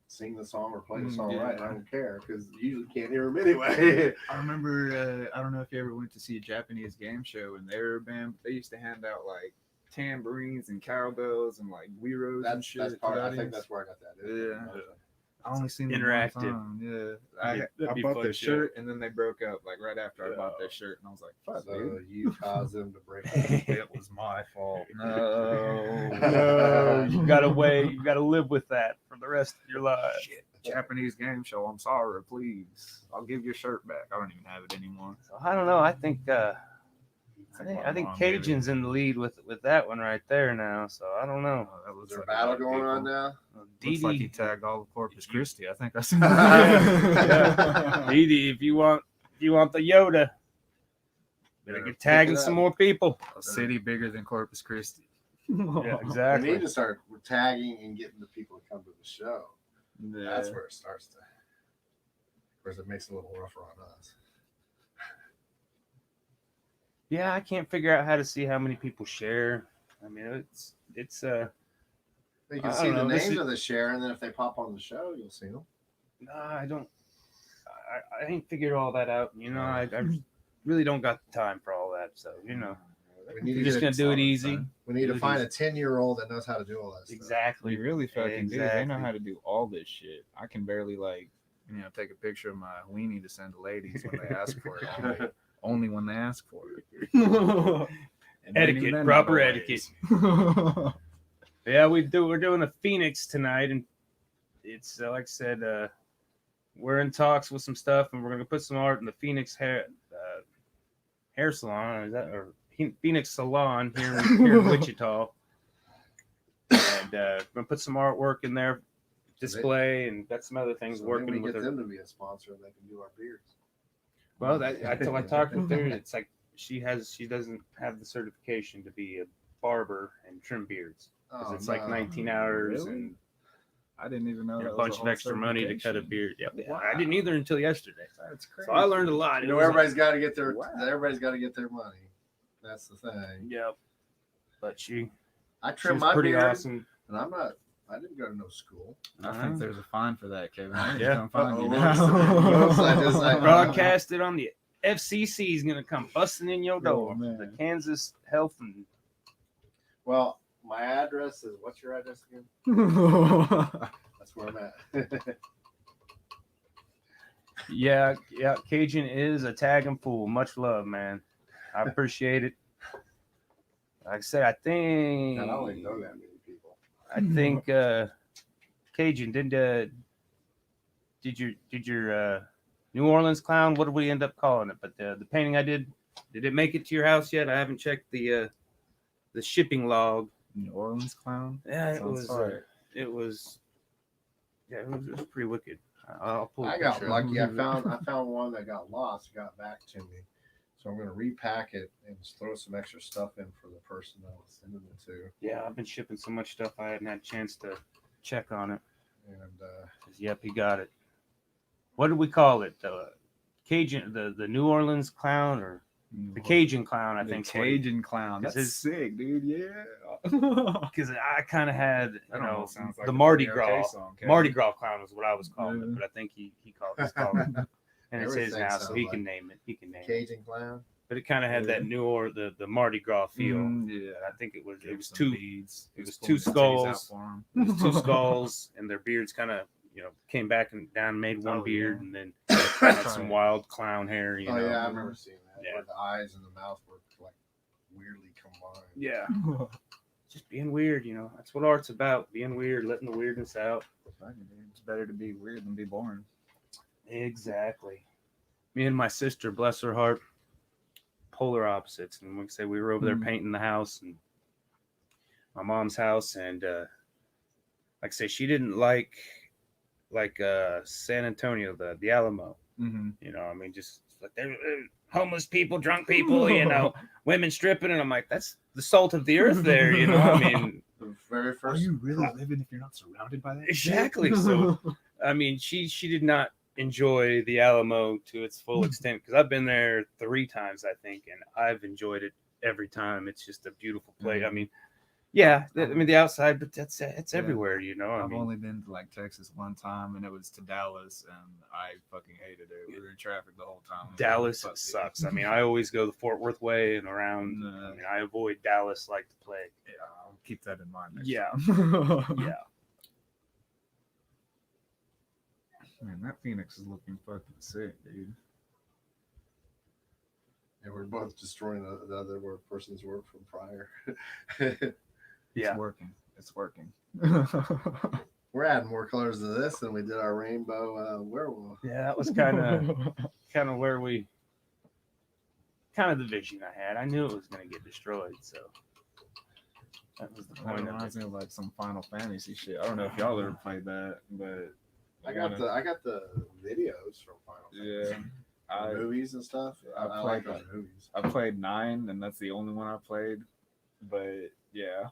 sing the song or play the song Yeah. right. I don't care because you usually can't hear them anyway. I remember, I don't know if you ever went to see a Japanese game show and they were a band. They used to hand out like tambourines and cowbells and like gyros and shit. That's to part. the I think audience. that's where I got that. Yeah. I only seen them interactive. one time. Yeah, That'd I be bought fun their show. shirt and then they broke up like right after I bought their shirt and I was like, "Fuck, So dude, you caused them to break. it was my fault." No, you gotta wait. You gotta live with that for the rest of your life. Shit, Japanese game show. I'm sorry, please. I'll give your shirt back. I don't even have it anymore. So I don't know. I think Cajun's in the lead with that one right there now. So I don't know. That was Is there a battle going on now? Looks like he tagged all of Corpus Christi. I think that's Dee Dee, if you want the Yoda, better get tagging some more people. a city bigger than Corpus Christi. Yeah, We exactly. need to start tagging and getting the people to come to the show. Yeah. That's where it starts to. Of course, it makes it a little rougher on us. Yeah, I can't figure out how to see how many people share. I mean, it's You I can don't see the know, this names is- of the share, and then if they pop on the show, you'll see them. nah, I don't. I ain't figured all that out. You know, I really don't got the time for all that. So you know, We need you're to just get gonna do it easy. We need to do it find a easy. 10-year-old that knows how to do all that stuff. We Exactly. really fucking do. They know Exactly. how to do all this shit. I can barely take a picture of my weenie to send to ladies when they ask for it. Only when they ask for it. And Etiquette, even then, proper not etiquette. always. Yeah, we're doing a Phoenix tonight, and it's like I said, we're in talks with some stuff, and we're gonna put some art in the Phoenix hair salon. Is that or Phoenix Salon here in Wichita? And we're gonna put some artwork in there, display, and got some other things So working maybe we with get her. them to be a sponsor, and they can do our beards. Well, I talked with her. It's like she doesn't have the certification to be a barber and trim beards. 'Cause it's like 19 hours Really? and I didn't even know a that was bunch a of whole extra money to cut a certification. beard. Yeah, Wow. I didn't either until yesterday. That's crazy. So I learned a lot. You It know, was everybody's got to get their. Wow. Everybody's got to get their money. That's the thing. Yep. But she I was trim my pretty beard, awesome. and I'm not. I didn't go to no school. I think there's a fine for that, Kevin. I Yeah. come find you Uh-oh, whoops, I just, like, broadcasted on the FCC is gonna come busting in your door. Oh, man. The Kansas Health and Well, my address is. What's your address again? That's where I'm at. yeah, Cajun is a tagging fool. Much love, man. I appreciate it. Like I said, I think And I don't even know that many people. I think Cajun did your New Orleans clown? What did we end up calling it? But the painting I did it make it to your house yet? I haven't checked the shipping log. New Orleans clown. Yeah, it Sounds was. fire. It was. Yeah, it was pretty wicked. I'll pull. I a got picture. lucky. I found one that got lost, got back to me. So I'm gonna repack it and just throw some extra stuff in for the person that was sending it to. Yeah, I've been shipping so much stuff I hadn't had a chance to check on it. And 'Cause, yep, he got it. What did we call it? The Cajun, the New Orleans clown, or the Cajun clown? I The think. Cajun clown. Because That's his- sick, dude. Yeah. Because I kind of had, That almost sounds like the a Mardi pretty okay Gras. song, Kevin. Mardi Gras clown is what I was calling Yeah. it, but I think he called it, and it's his Everything now, so sounds he can like name it. He can name it. Cajun clown. But it kind of had that New or the Mardi Gras feel. Yeah. I think it was Gave was some two beads. it was Just pulling two the titties out skulls. for 'em. it was two skulls, and their beards kind of came back and down, made one Oh, beard, yeah. and then had some wild clown hair. You Oh know. yeah, I remember seeing that. Yeah. Where the eyes and the mouth were like weirdly combined. Yeah, just being weird. That's what art's about. Being weird, letting the weirdness out. It's better to be weird than be boring. Exactly. Me and my sister, bless her heart, polar opposites. And we say we were over there painting the house and my mom's house, and like I say, she didn't like San Antonio, the Alamo. Mm-hmm. I mean, just like they're homeless people, drunk people, women stripping, and I'm like, that's the salt of the earth there. I mean, The very Are first. you really living if you're not surrounded by that? exactly. So, I mean, she did not enjoy the Alamo to its full extent, because I've been there 3 times, I think, and I've enjoyed it every time. It's just a beautiful place. I mean, Yeah, I mean the outside, but it's everywhere, you know. I I've mean, only been to like Texas one time, and it was to Dallas, and I fucking hated it. We were in traffic the whole time. Dallas Fuck it. sucks. I mean, I always go the Fort Worth way and around. Nah. I mean, I avoid Dallas like the plague. Yeah, I'll keep that in mind. Next Yeah. time. Yeah. Man, that Phoenix is looking fucking sick, dude. And we're both destroying the other person's work from prior. Yeah. It's working. It's working. We're adding more colors to this than we did our rainbow werewolf. Yeah, that was kind of where we kind of the vision I had. I knew it was going to get destroyed, so that was the That point of reminds it. me of like some Final Fantasy shit. I don't know if y'all ever played that, but I got the videos from Final yeah. Fantasy. Movies and stuff. I like those movies. I played 9, and that's the only one I played. But yeah,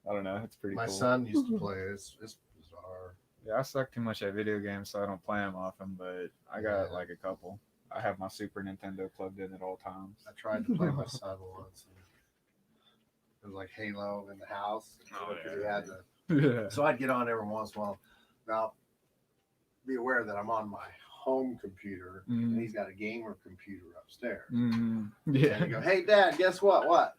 I don't know. It's pretty My cool. son used to play it. It's bizarre. Yeah, I suck too much at video games, so I don't play them often. But I got Yeah. like a couple. I have my Super Nintendo plugged in at all times. I tried to play my son once. It was like Halo in the house. Oh, because yeah. he had to. Yeah. So I'd get on every once in a while. Now, be aware that I'm on my home computer, and he's got a gamer computer upstairs. And Yeah. you go, hey, Dad, guess what? What?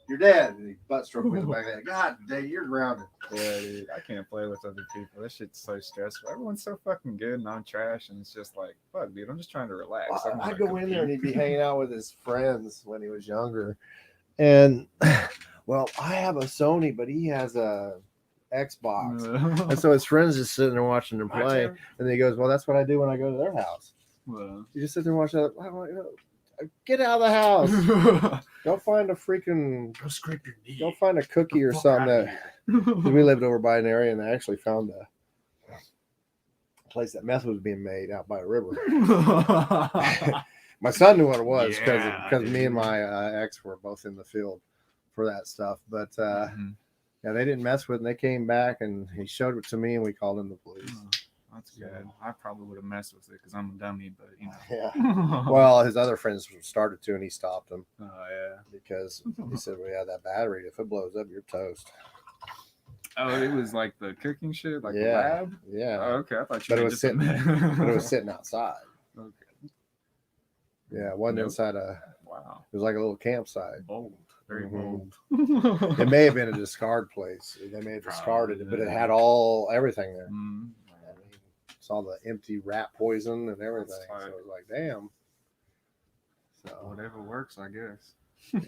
You're dead. And he butt stroked me in the back of the head. God, Dad, you're grounded. Yeah, dude. I can't play with other people. This shit's so stressful. Everyone's so fucking good, and I'm trash, and it's just like, fuck, dude. I'm just trying to relax. Well, I'm I'd gonna go in there and he'd compete. be hanging out with his friends when he was younger. And, well, I have a Sony, but he has a Xbox. And so his friends just sitting there watching him play. And then he goes, well, that's what I do when I go to their house. Well. You just sit there and watch that. I'm like, get out of the house. Go find a freaking, Go scrape your knee. go find a cookie or something. Because we lived over by an area and I actually found a place that meth was being made out by a river. My son knew what it was because Yeah, me and my ex were both in the field for that stuff. But yeah, they didn't mess with it. And they came back and he showed it to me and we called in the police. That's good. I probably would have messed with it because I'm a dummy, but you know. Yeah. Well, his other friends started to and he stopped them Oh yeah. because he said, well, yeah, that battery, if it blows up, you're toast. Oh, it was like the cooking shit, like the Yeah. lab. Yeah. Oh, okay, I thought you. But it meant was just sitting, a- but it was sitting outside. Okay. Yeah. It wasn't Nope. inside it Wow. was like a little campsite. Bold. Very Mhm. bold. It may have been a discard place. They may have discarded it, but it had everything there. Mm. I mean, saw the empty rat poison and everything. That's So fine. it was like, damn. So Whatever works, I guess.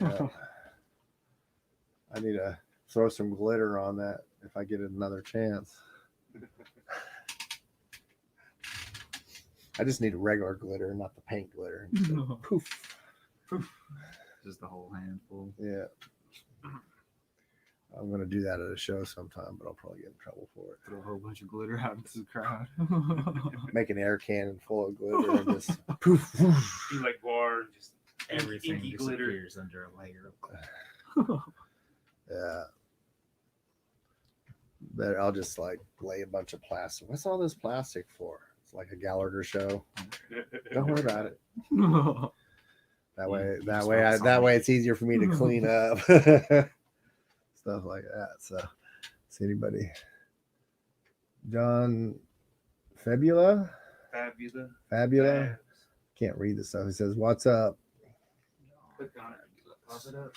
yeah. I need to throw some glitter on that if I get another chance. I just need regular glitter, not the paint glitter. Just poof. Just a whole handful. Yeah. I'm gonna do that at a show sometime, but I'll probably get in trouble for it. Throw a whole bunch of glitter out into the crowd. Make an air cannon full of glitter and just poof. Whoosh. You like bar, just Everything inky glitter. disappears under a layer of glitter. Yeah. But I'll just like lay a bunch of plastic. What's all this plastic for? It's like a Gallagher show. Don't worry about it. That way, You that just way, focus on that way, it. it's easier for me to clean up. Stuff like that. So, see anybody? John Fabula? Fabula. Fabula? Can't read this stuff. He says, "What's up?" Click on it. Pop it up.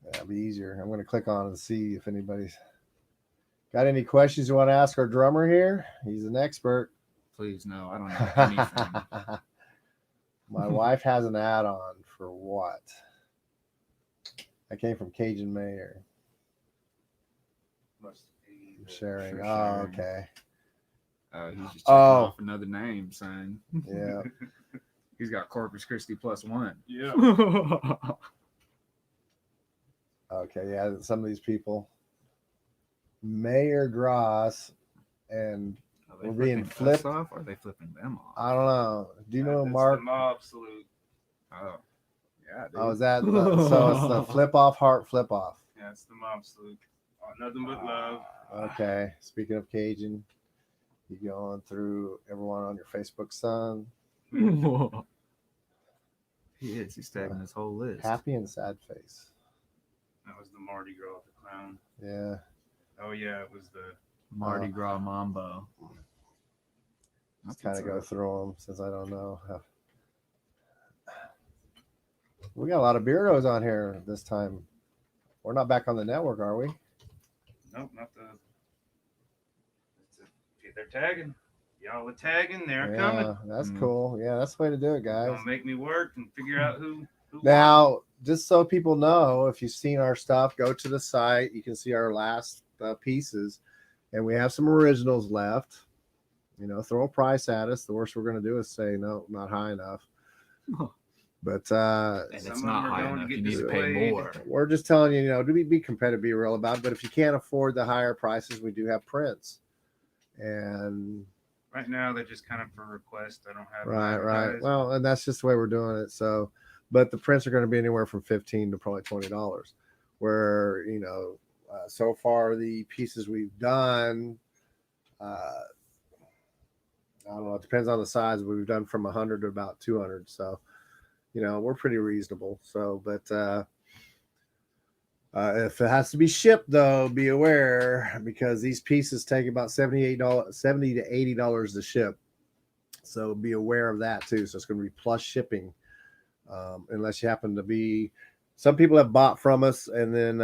That'll be easier. I'm going to click on and see if anybody's got any questions you want to ask our drummer here. He's an expert. Please, no, I don't know anything. My wife has an add-on for what? I came from Cajun Mayor. Must be the- Sharing. For Oh, sharing. okay. He's just checking Oh. off another name, son. Yeah. He's got Corpus Christi +1. Yeah. Okay. Yeah. Some of these people, Mayor Dross, and Are they We're being flipping us flipped. off, or are they flipping them off? I don't know. Do you know That's Mark? the mob salute. Oh, yeah, dude. Oh, is that so? It's the flip off heart flip off. Yeah, it's the mob salute. Oh, nothing but love. Okay. Speaking of Cajun, you going through everyone on your Facebook, son? He is. He's tagging his whole list. Happy and sad face. That was the Mardi Gras of the clown. Yeah. Oh yeah, it was the Mardi Gras Mambo. Let's kind of go through them since I don't know. We got a lot of beardos on here this time. We're not back on the network, are we? nope, not the. See, they're tagging. Y'all are tagging. They're coming. That's cool. Yeah, that's the way to do it, guys. Gonna make me work and figure out who Now, just so people know, if you've seen our stuff, go to the site. You can see our last pieces, and we have some originals left. You know, throw a price at us. The worst we're going to do is say no, not high enough. But and it's not high enough. You need to pay more. We're just telling you, you know, to be competitive, be real about it. But if you can't afford the higher prices, we do have prints. And right now they're just kind of for request. I don't have right. Well, and that's just the way we're doing it. So, but the prints are going to be anywhere from $15 to probably $20. Where, you know, so far the pieces we've done, I don't know, it depends on the size, but we've done from 100 to about 200. So, you know, we're pretty reasonable. So, but if it has to be shipped, though, be aware, because these pieces take about $70 to $80 to ship. So be aware of that too. So it's going to be plus shipping, unless you happen to be. Some people have bought from us, and then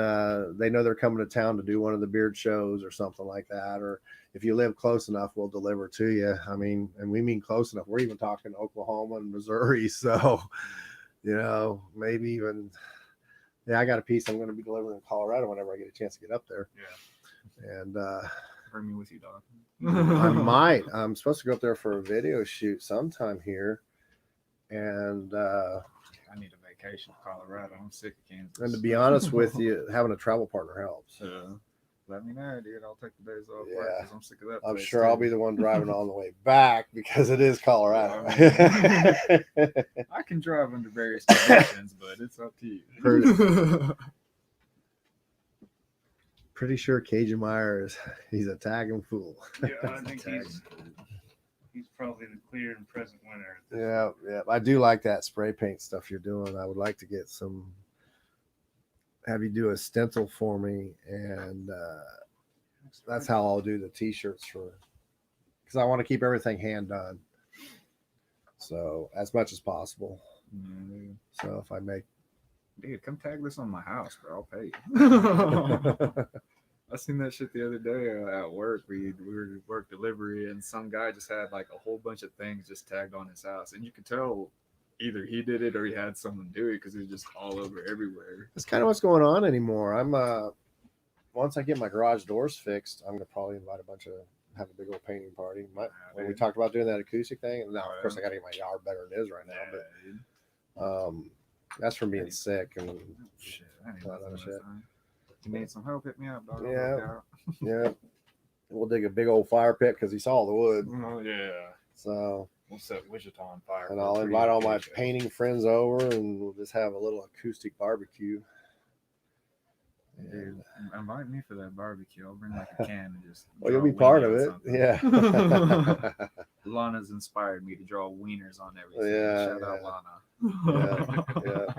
they know they're coming to town to do one of the beard shows or something like that. Or if you live close enough, we'll deliver to you. I mean, and we mean close enough. We're even talking Oklahoma and Missouri. So, you know, maybe even. Yeah, I got a piece I'm going to be delivering in Colorado whenever I get a chance to get up there. Yeah. And bring me with you, dog. I might. I'm supposed to go up there for a video shoot sometime here. And I need a vacation to Colorado. I'm sick of Kansas. And to be honest with you, having a travel partner helps. Let me know, dude. I'll take the days off. Yeah. I'm sick of that. I'm sure I'll be the one driving on the way back because it is Colorado. I can drive under various conditions, but it's up to you. Pretty sure Cajun Meyer he's a tagging fool. Yeah, I think he's probably the clear and present winner. Yeah. I do like that spray paint stuff you're doing. I would like to get have you do a stencil for me, and that's how I'll do the t-shirts because I want to keep everything hand done, so as much as possible. So if I make, dude, come tag this on my house, bro. I'll pay you. I seen that shit the other day at work. We were work delivery, and some guy just had like a whole bunch of things just tagged on his house, and you could tell either he did it or he had someone do it because it was just all over everywhere. that's kind of what's going on anymore. I'm once I get my garage doors fixed, I'm gonna probably invite have a big old painting party. When we talked about doing that acoustic thing, now of course I gotta get my yard better than it is right now, but that's from being sick and shit. You need some help? Hit me up, dog. Yeah. We'll dig a big old fire pit because he saw the wood. Oh yeah. So we'll set Wichita on fire. And I'll invite all my painting friends over, and we'll just have a little acoustic barbecue. Dude, invite me for that barbecue. I'll bring like a can and just. Well, you'll be part of it. Yeah. Lana's inspired me to draw wieners on everything. Yeah. Shout out Lana. Yeah.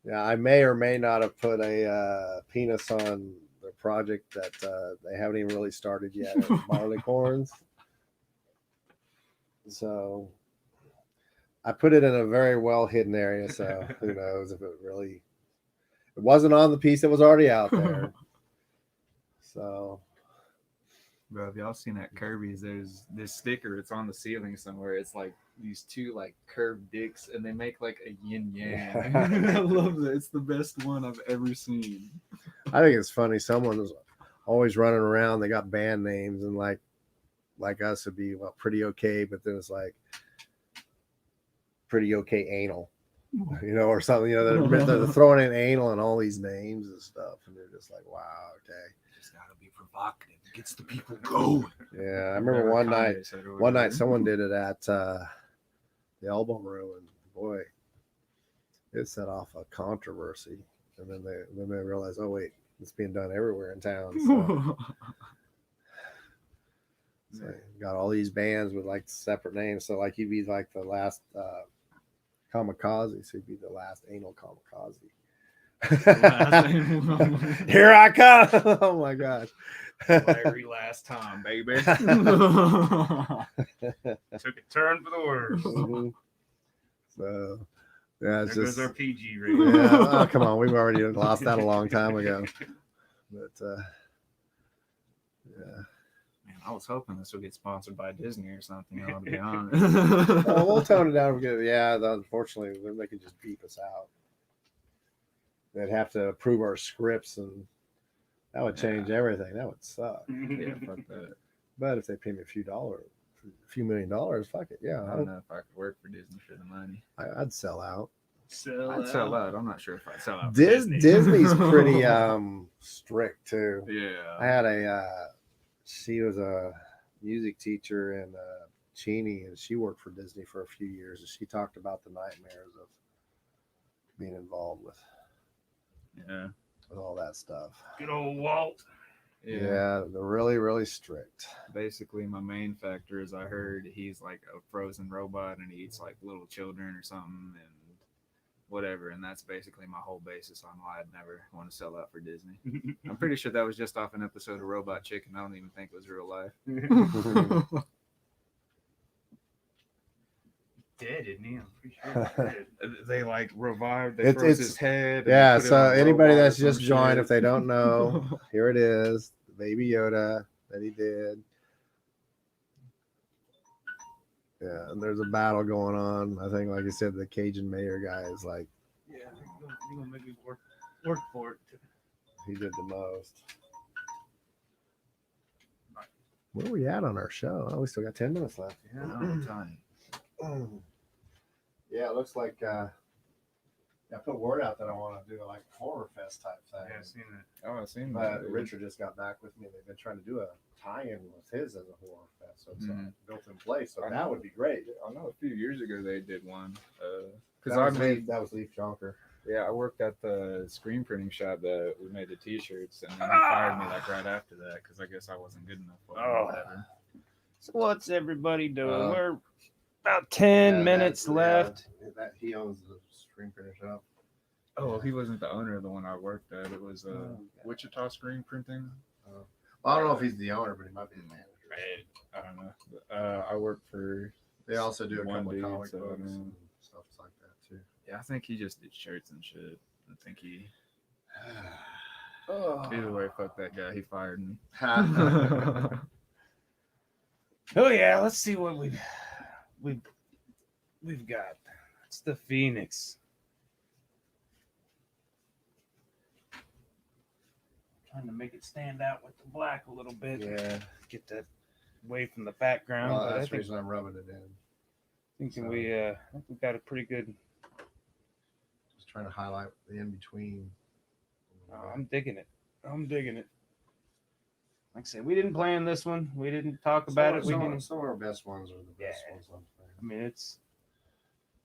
Yeah, I may or may not have put a penis on the project that they haven't even really started yet at Barleycorns. So I put it in a very well hidden area. So who knows if it wasn't on the piece that was already out there. So, bro, have y'all seen that Kirby's? There's this sticker. It's on the ceiling somewhere. It's like these two like curved dicks, and they make like a yin yang. I love it. It's the best one I've ever seen. I think it's funny. Someone is always running around. They got band names, and like us would be pretty okay, but then it's like pretty okay anal, or something. They're throwing in anal and all these names and stuff, and they're just like, wow, okay. Just gotta be provocative. It gets the people going. Yeah, I remember one night someone did it at the Elbow Room, and boy, it set off a controversy. And then they realized, oh wait, it's being done everywhere in town. So got all these bands with like separate names. So like you'd be like the last kamikaze, so you'd be the last anal kamikaze. Last name. Here I come. Oh my gosh. Every last time, baby. Took a turn for the worse. Mhm. So yeah, it's There goes just our PG rating. yeah. Oh, come on, we've already lost that a long time ago. But yeah. Man, I was hoping this would get sponsored by Disney or something. I'll be honest. Well, we'll tone it down. Yeah, unfortunately, they could just beep us out. They'd have to approve our scripts, and that would change everything. That would suck. Yeah, fuck that. But if they pay me a few $1 million, fuck it. Yeah, I don't know if I could work for Disney for the money. I'd sell out. I'd sell out. I'm not sure if I'd sell out. For Disney's pretty strict too. I Yeah. had she was a music teacher in Cheney, and she worked for Disney for a few years, and she talked about the nightmares of being involved with Yeah. all that stuff. Good old Walt. Yeah, they're really, really strict. Basically, my main factor is I heard he's like a frozen robot and he eats like little children or something and whatever. And that's basically my whole basis on why I'd never want to sell out for Disney. I'm pretty sure that was just off an episode of Robot Chicken. I don't even think it was real life. Dead, isn't he? I'm pretty sure he's dead. They like revived, they It's- froze it's- his head. and Yeah, put it so on a anybody robot or that's some just joined, shit. if they don't know, here it is, the Baby Yoda that he did. Yeah, and there's a battle going on. I think, like I said, the Cajun mayor guy is like, Yeah, you're gonna make me work for it. he did the most. Where are we at on our show? Oh, we still got 10 minutes left. Yeah, no time. Yeah, it looks like I put word out that I want to do like horror fest type thing. Yeah, I've seen that. Oh, I've seen But that. Richard just got back with me. They've been trying to do a tie-in with his as a horror fest, so it's Mhm. built in place. So I that know. would be great. I know a few years ago they did one. Because That I was made, that was Leaf Jonker. yeah, I worked at the screen printing shop that we made the T-shirts, and then they fired me like right after that because I guess I wasn't good enough for them or Oh. whatever. So what's everybody doing? Uh, We're about 10 minutes left. That he owns the screen printer shop. Oh, he wasn't the owner of the one I worked at. It was Wichita Screen Printing. Well, I don't know if he's the owner, but he might be the manager. I don't know. I worked for. They also do a One couple of dude, comic so, books I mean- and stuff like that too. Yeah, I think he just did shirts and shit. I think he. Oh. Either way, fuck that guy. He fired me. Oh yeah, let's see what we've got. It's the Phoenix. Trying to make it stand out with the black a little bit. Yeah. Get that away from the background. Well, but that's the reason I'm rubbing it in. thinking so. I think we got a pretty good. Just trying to highlight the in between. I'm digging it. I'm digging it. Like I said, we didn't plan this one. We didn't talk about it. We didn't. Some of our best ones are the best Yeah. ones on I mean, it's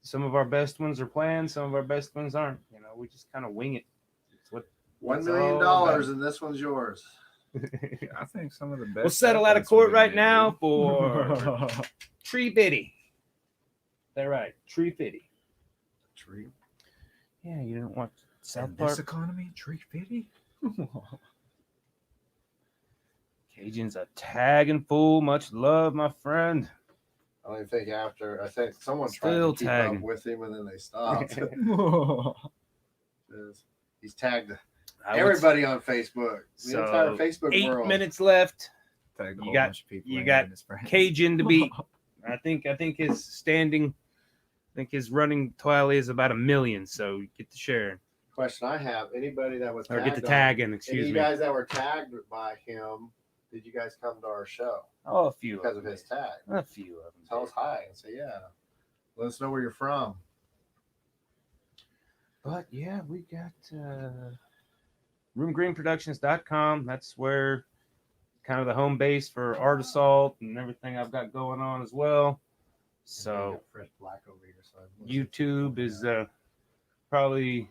some of our best ones are planned. Some of our best ones aren't. You know, we just kind of wing it. It's what $1 It's million all about- and this one's yours. I think some of the best. we'll settle out of efforts court we right made, now dude. for Tree Biddy. They're right, Tree Biddy. Tree. Yeah, you didn't watch South In this Park. economy, tree pity. Cajun's a tagging fool. Much love, my friend. I don't even think after. I think someone tried Still to keep tagging. up with him and then they stopped. He's tagged I would- everybody on Facebook. The So, entire Facebook 8 world. minutes left. Tagged a You whole got- bunch of people you in got and his friends. Cajun to beat. I think his standing. I think his running tally is about 1 million. So get to sharing Question I have: anybody that was or tagged get to on- tagging. any Excuse of you me. guys that were tagged by him, did you guys come to our show Oh, a few because of them his did. tag? A few of them. Tell us hi and say yeah. Let us know where you're from. But yeah, we got roomgreenproductions.com. That's where kind of the home base for Art Assault and everything I've got going on as well. So fresh black over here. So YouTube is probably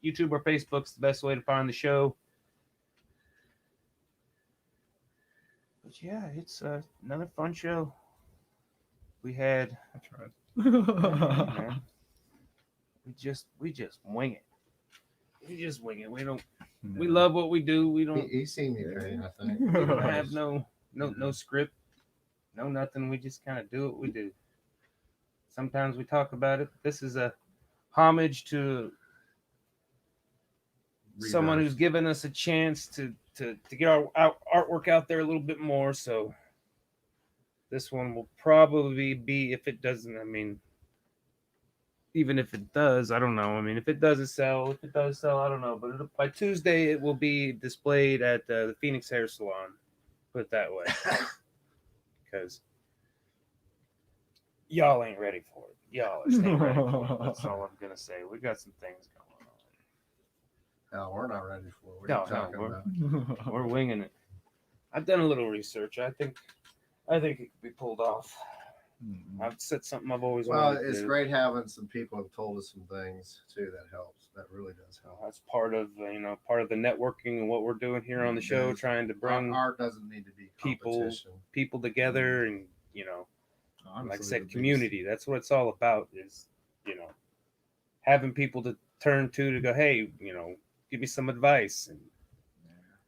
YouTube or Facebook's the best way to find the show. But yeah, it's another fun show. We had I tried. man, we just wing it. just wing it. We love what we do. We don't He's seen me train, I think. we don't have no script, no nothing. We just kind of do what we do. Sometimes we talk about it. This is a homage to someone who's given us a chance to get our artwork out there a little bit more. So this one will probably be, if it doesn't, I mean, even if it does, I don't know. I mean, if it doesn't sell, if it does sell, I don't know. But by Tuesday, it will be displayed at the Phoenix Hair Salon. Put it that way. Because y'all ain't ready for it. Y'all are staying ready for it. That's all I'm going to say. We got some things going on. No, we're not ready for it. What are you talking about? We're winging it. I've done a little research. I think it could be pulled off. I've said something I've always wanted to it's do. great having some people have told us some things too. That helps. That really does help. That's part of the networking and what we're doing here on the show, trying to bring art doesn't need to be people together, and Honestly, like I said, community. That's what it's all about. Is having people to turn to go, hey, give me some advice. And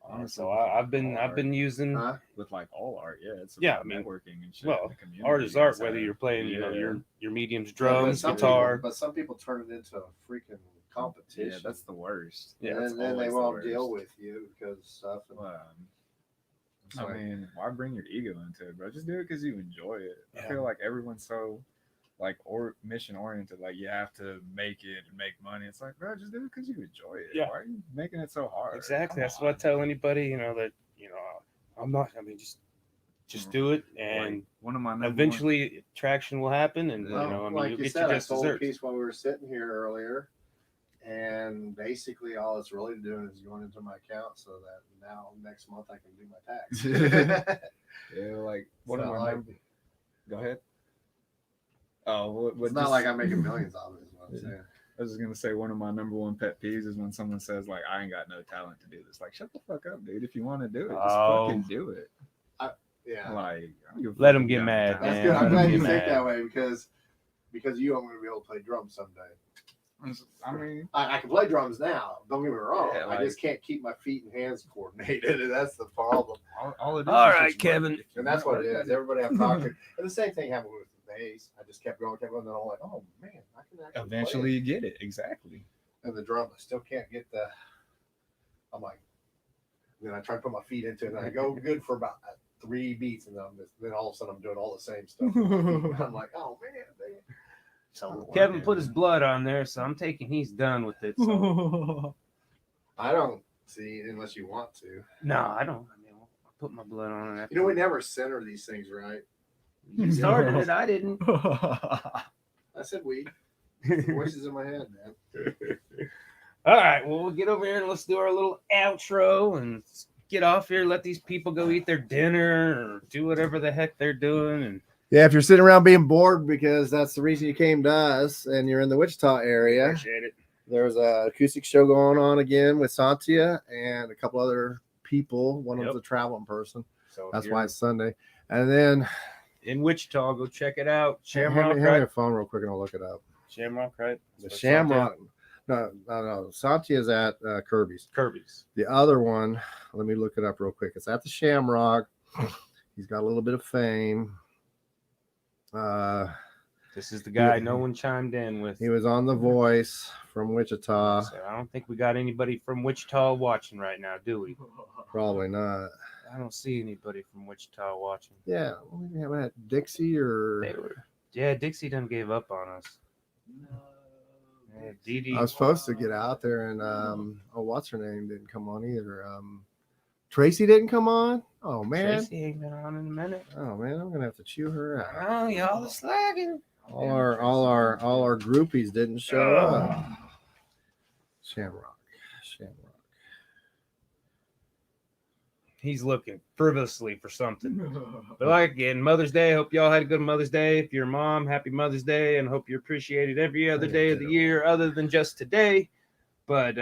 honestly, so I've been using with like all art, it's about networking and shit. Well, the community art is art, inside. whether you're playing your mediums, But drums, some guitar. people, but some people turn it into a freaking competition. Yeah, that's the worst. Yeah, and then they won't deal with you because stuff. And it's I like- mean, why bring your ego into it, bro? Just do it because you enjoy it. Yeah. I feel like everyone's so mission oriented. Like you have to make it and make money. It's like, bro, just do it because you enjoy it. Yeah. Why are you making it so hard? Exactly. Come That's on. what I tell anybody. I'm not. I mean, just do it, and Like, one of my number eventually traction will happen, and like you'll you get said, your I just sold a desserts. piece while we were sitting here earlier, and basically all it's really doing is going into my account so that now next month I can do my tax. yeah, like one So of my like- number. Go ahead. Oh, what It's not like I'm making millions off it. Is what I'm saying. I was just gonna say one of my number one pet peeves is when someone says like I ain't got no talent to do this. Like shut the fuck up, dude. If you want to do it, just fucking do it. Yeah, Like I don't give a Let fuck 'em if get you got mad, no that's talent. good. I'm let glad them you get think mad. that way because you, I'm going to be able to play drums someday. I mean, I can play drums now. Don't get me wrong. Yeah, I just can't keep my feet and hands coordinated, and that's the problem. all it is All is right, just Kevin. work. If you And that's wanna what it work is. at Everybody I've talked to, and the same thing happened with the bass. I just kept going, and then I'm like, oh man, I can actually play Eventually, it. you get it exactly. And the drum, I still can't get the. I'm like, then I try to put my feet into it, and I go good for about 3 beats, and then all of a sudden I'm doing all the same stuff. with my feet. I'm like, oh man, dang it. So Kevin put his blood on there, so I'm taking he's done with it. So. I don't see it unless you want to. No, I don't. I mean, I'll put my blood on it. You know, we never center these things right. You started it. I didn't. I said we. Voices in my head, man. All right. Well, we'll get over here and let's do our little outro and get off here. Let these people go eat their dinner or do whatever the heck they're doing. And Yeah, if you're sitting around being bored because that's the reason you came to us and you're in the Wichita area, appreciate it. there's a acoustic show going on again with Santia and a couple other people. One of Yep. them's a traveling person. So That's if why you're it's Sunday. And then in Wichita, go check it out. hand Shamrock, me right? your phone real quick and I'll look it up. Shamrock, right? The That's Shamrock. No. Santia's at Kirby's. Kirby's. The other one, let me look it up real quick. It's at the Shamrock. He's got a little bit of fame. This is the guy no one chimed in with. He was on The Voice from Wichita. So I don't think we got anybody from Wichita watching right now, do we? Probably not. I don't see anybody from Wichita watching. Yeah, we have that Dixie or They were. Yeah, Dixie done gave up on us. Yeah, Dee Dee. I was supposed to get out there and what's her name didn't come on either. Tracy didn't come on. Oh man. Tracy ain't been on in a minute. Oh man, I'm gonna have to chew her out. Oh, y'all are slagging. All our groupies didn't show up. Shamrock. He's looking frivolously for something. But like again, Mother's Day. Hope y'all had a good Mother's Day. If you're a mom, happy Mother's Day, and hope you appreciate it every other day of the year, other than just today. But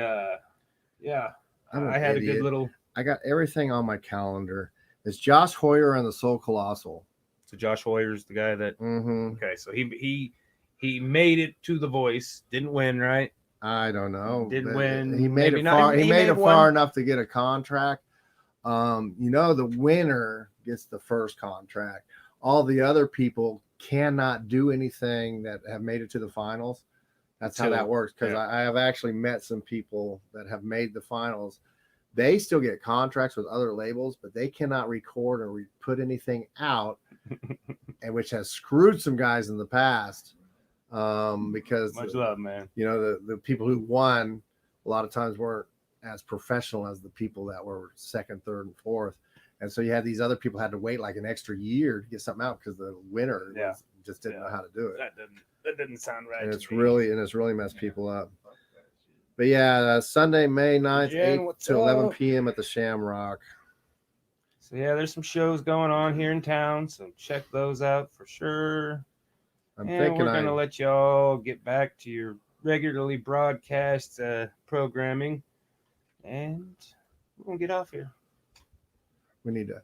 yeah, I'm an I had a idiot. good little. I got everything on my calendar. It's Josh Hoyer and the Soul Colossal. So Josh Hoyer's the guy that. Mm-hmm. Okay, so he made it to The Voice. Didn't win, right? I don't know. Did But win, He made maybe it not. far. He He made may it have far won. enough to get a contract. The winner gets the first contract. All the other people cannot do anything that have made it to the finals. That's how that works. Because Yeah. I have actually met some people that have made the finals. They still get contracts with other labels, but they cannot record or put anything out, and which has screwed some guys in the past. Because Much love, man. the people who won a lot of times weren't as professional as the people that were second, third, and fourth. And so you had these other people had to wait like an extra year to get something out because the winner just didn't know how to do it. That doesn't sound right. And it's really messed people up. But yeah, Sunday, May 9th, Jen, 8 what's to 11 up? p.m. at the Shamrock. So yeah, there's some shows going on here in town, so check those out for sure. I'm And thinking we're gonna let y'all get back to your regularly broadcast programming, and we're gonna get off here. we need to,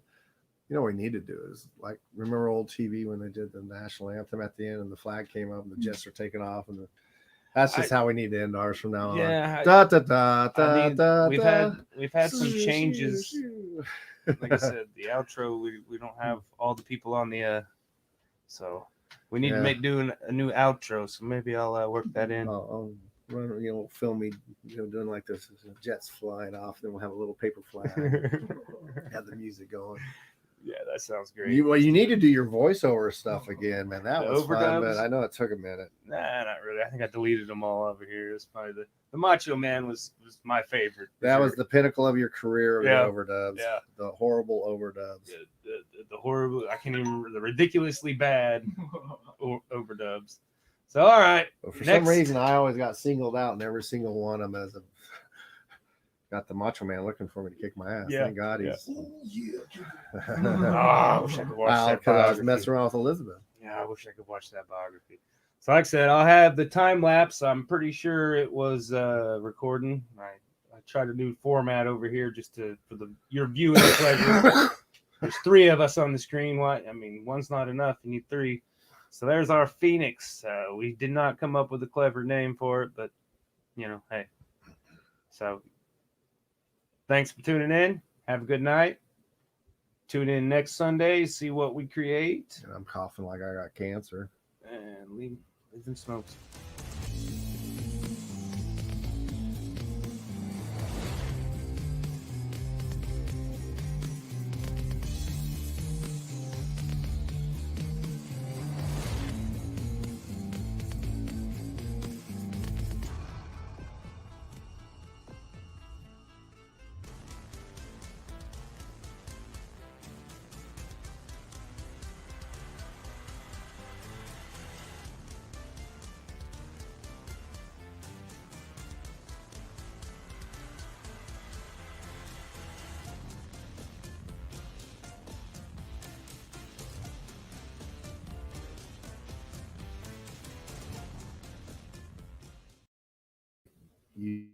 what we need to do is like, remember old TV when they did the national anthem at the end and the flag came up and the jets are taking off, and that's just how we need to end ours from now on. Yeah, Da, da, da, da, da, we've da. had some changes. Like I said, the outro we don't have all the people on the so we need to do a new outro. So maybe I'll work that in. I'll run, film me, doing like this, jets flying off. Then we'll have a little paper flag, have the music going. Yeah, that sounds great. You need to do your voiceover stuff again, man. That The was fun, overdubs? but I know it took a minute. Nah, not really. I think I deleted them all over here. It's probably the Macho Man was my favorite. That was the pinnacle of your career of the overdubs. Yeah. The horrible overdubs. The horrible. I can't even remember the ridiculously bad overdubs. So all right. But for some reason, I always got singled out in every single one of them as got the Macho Man looking for me to kick my ass. Yeah. Thank God he's. I wish I could watch that. Because I was messing around with Elizabeth. Yeah, I wish I could watch that biography. So, like I said, I'll have the time lapse. I'm pretty sure it was recording. I tried a new format over here just for your viewing pleasure. There's 3 of us on the screen. One's not enough. You need 3. So there's our Phoenix. We did not come up with a clever name for it, but hey. So thanks for tuning in. Have a good night. Tune in next Sunday, see what we create. And I'm coughing like I got cancer. And leave them smokes. You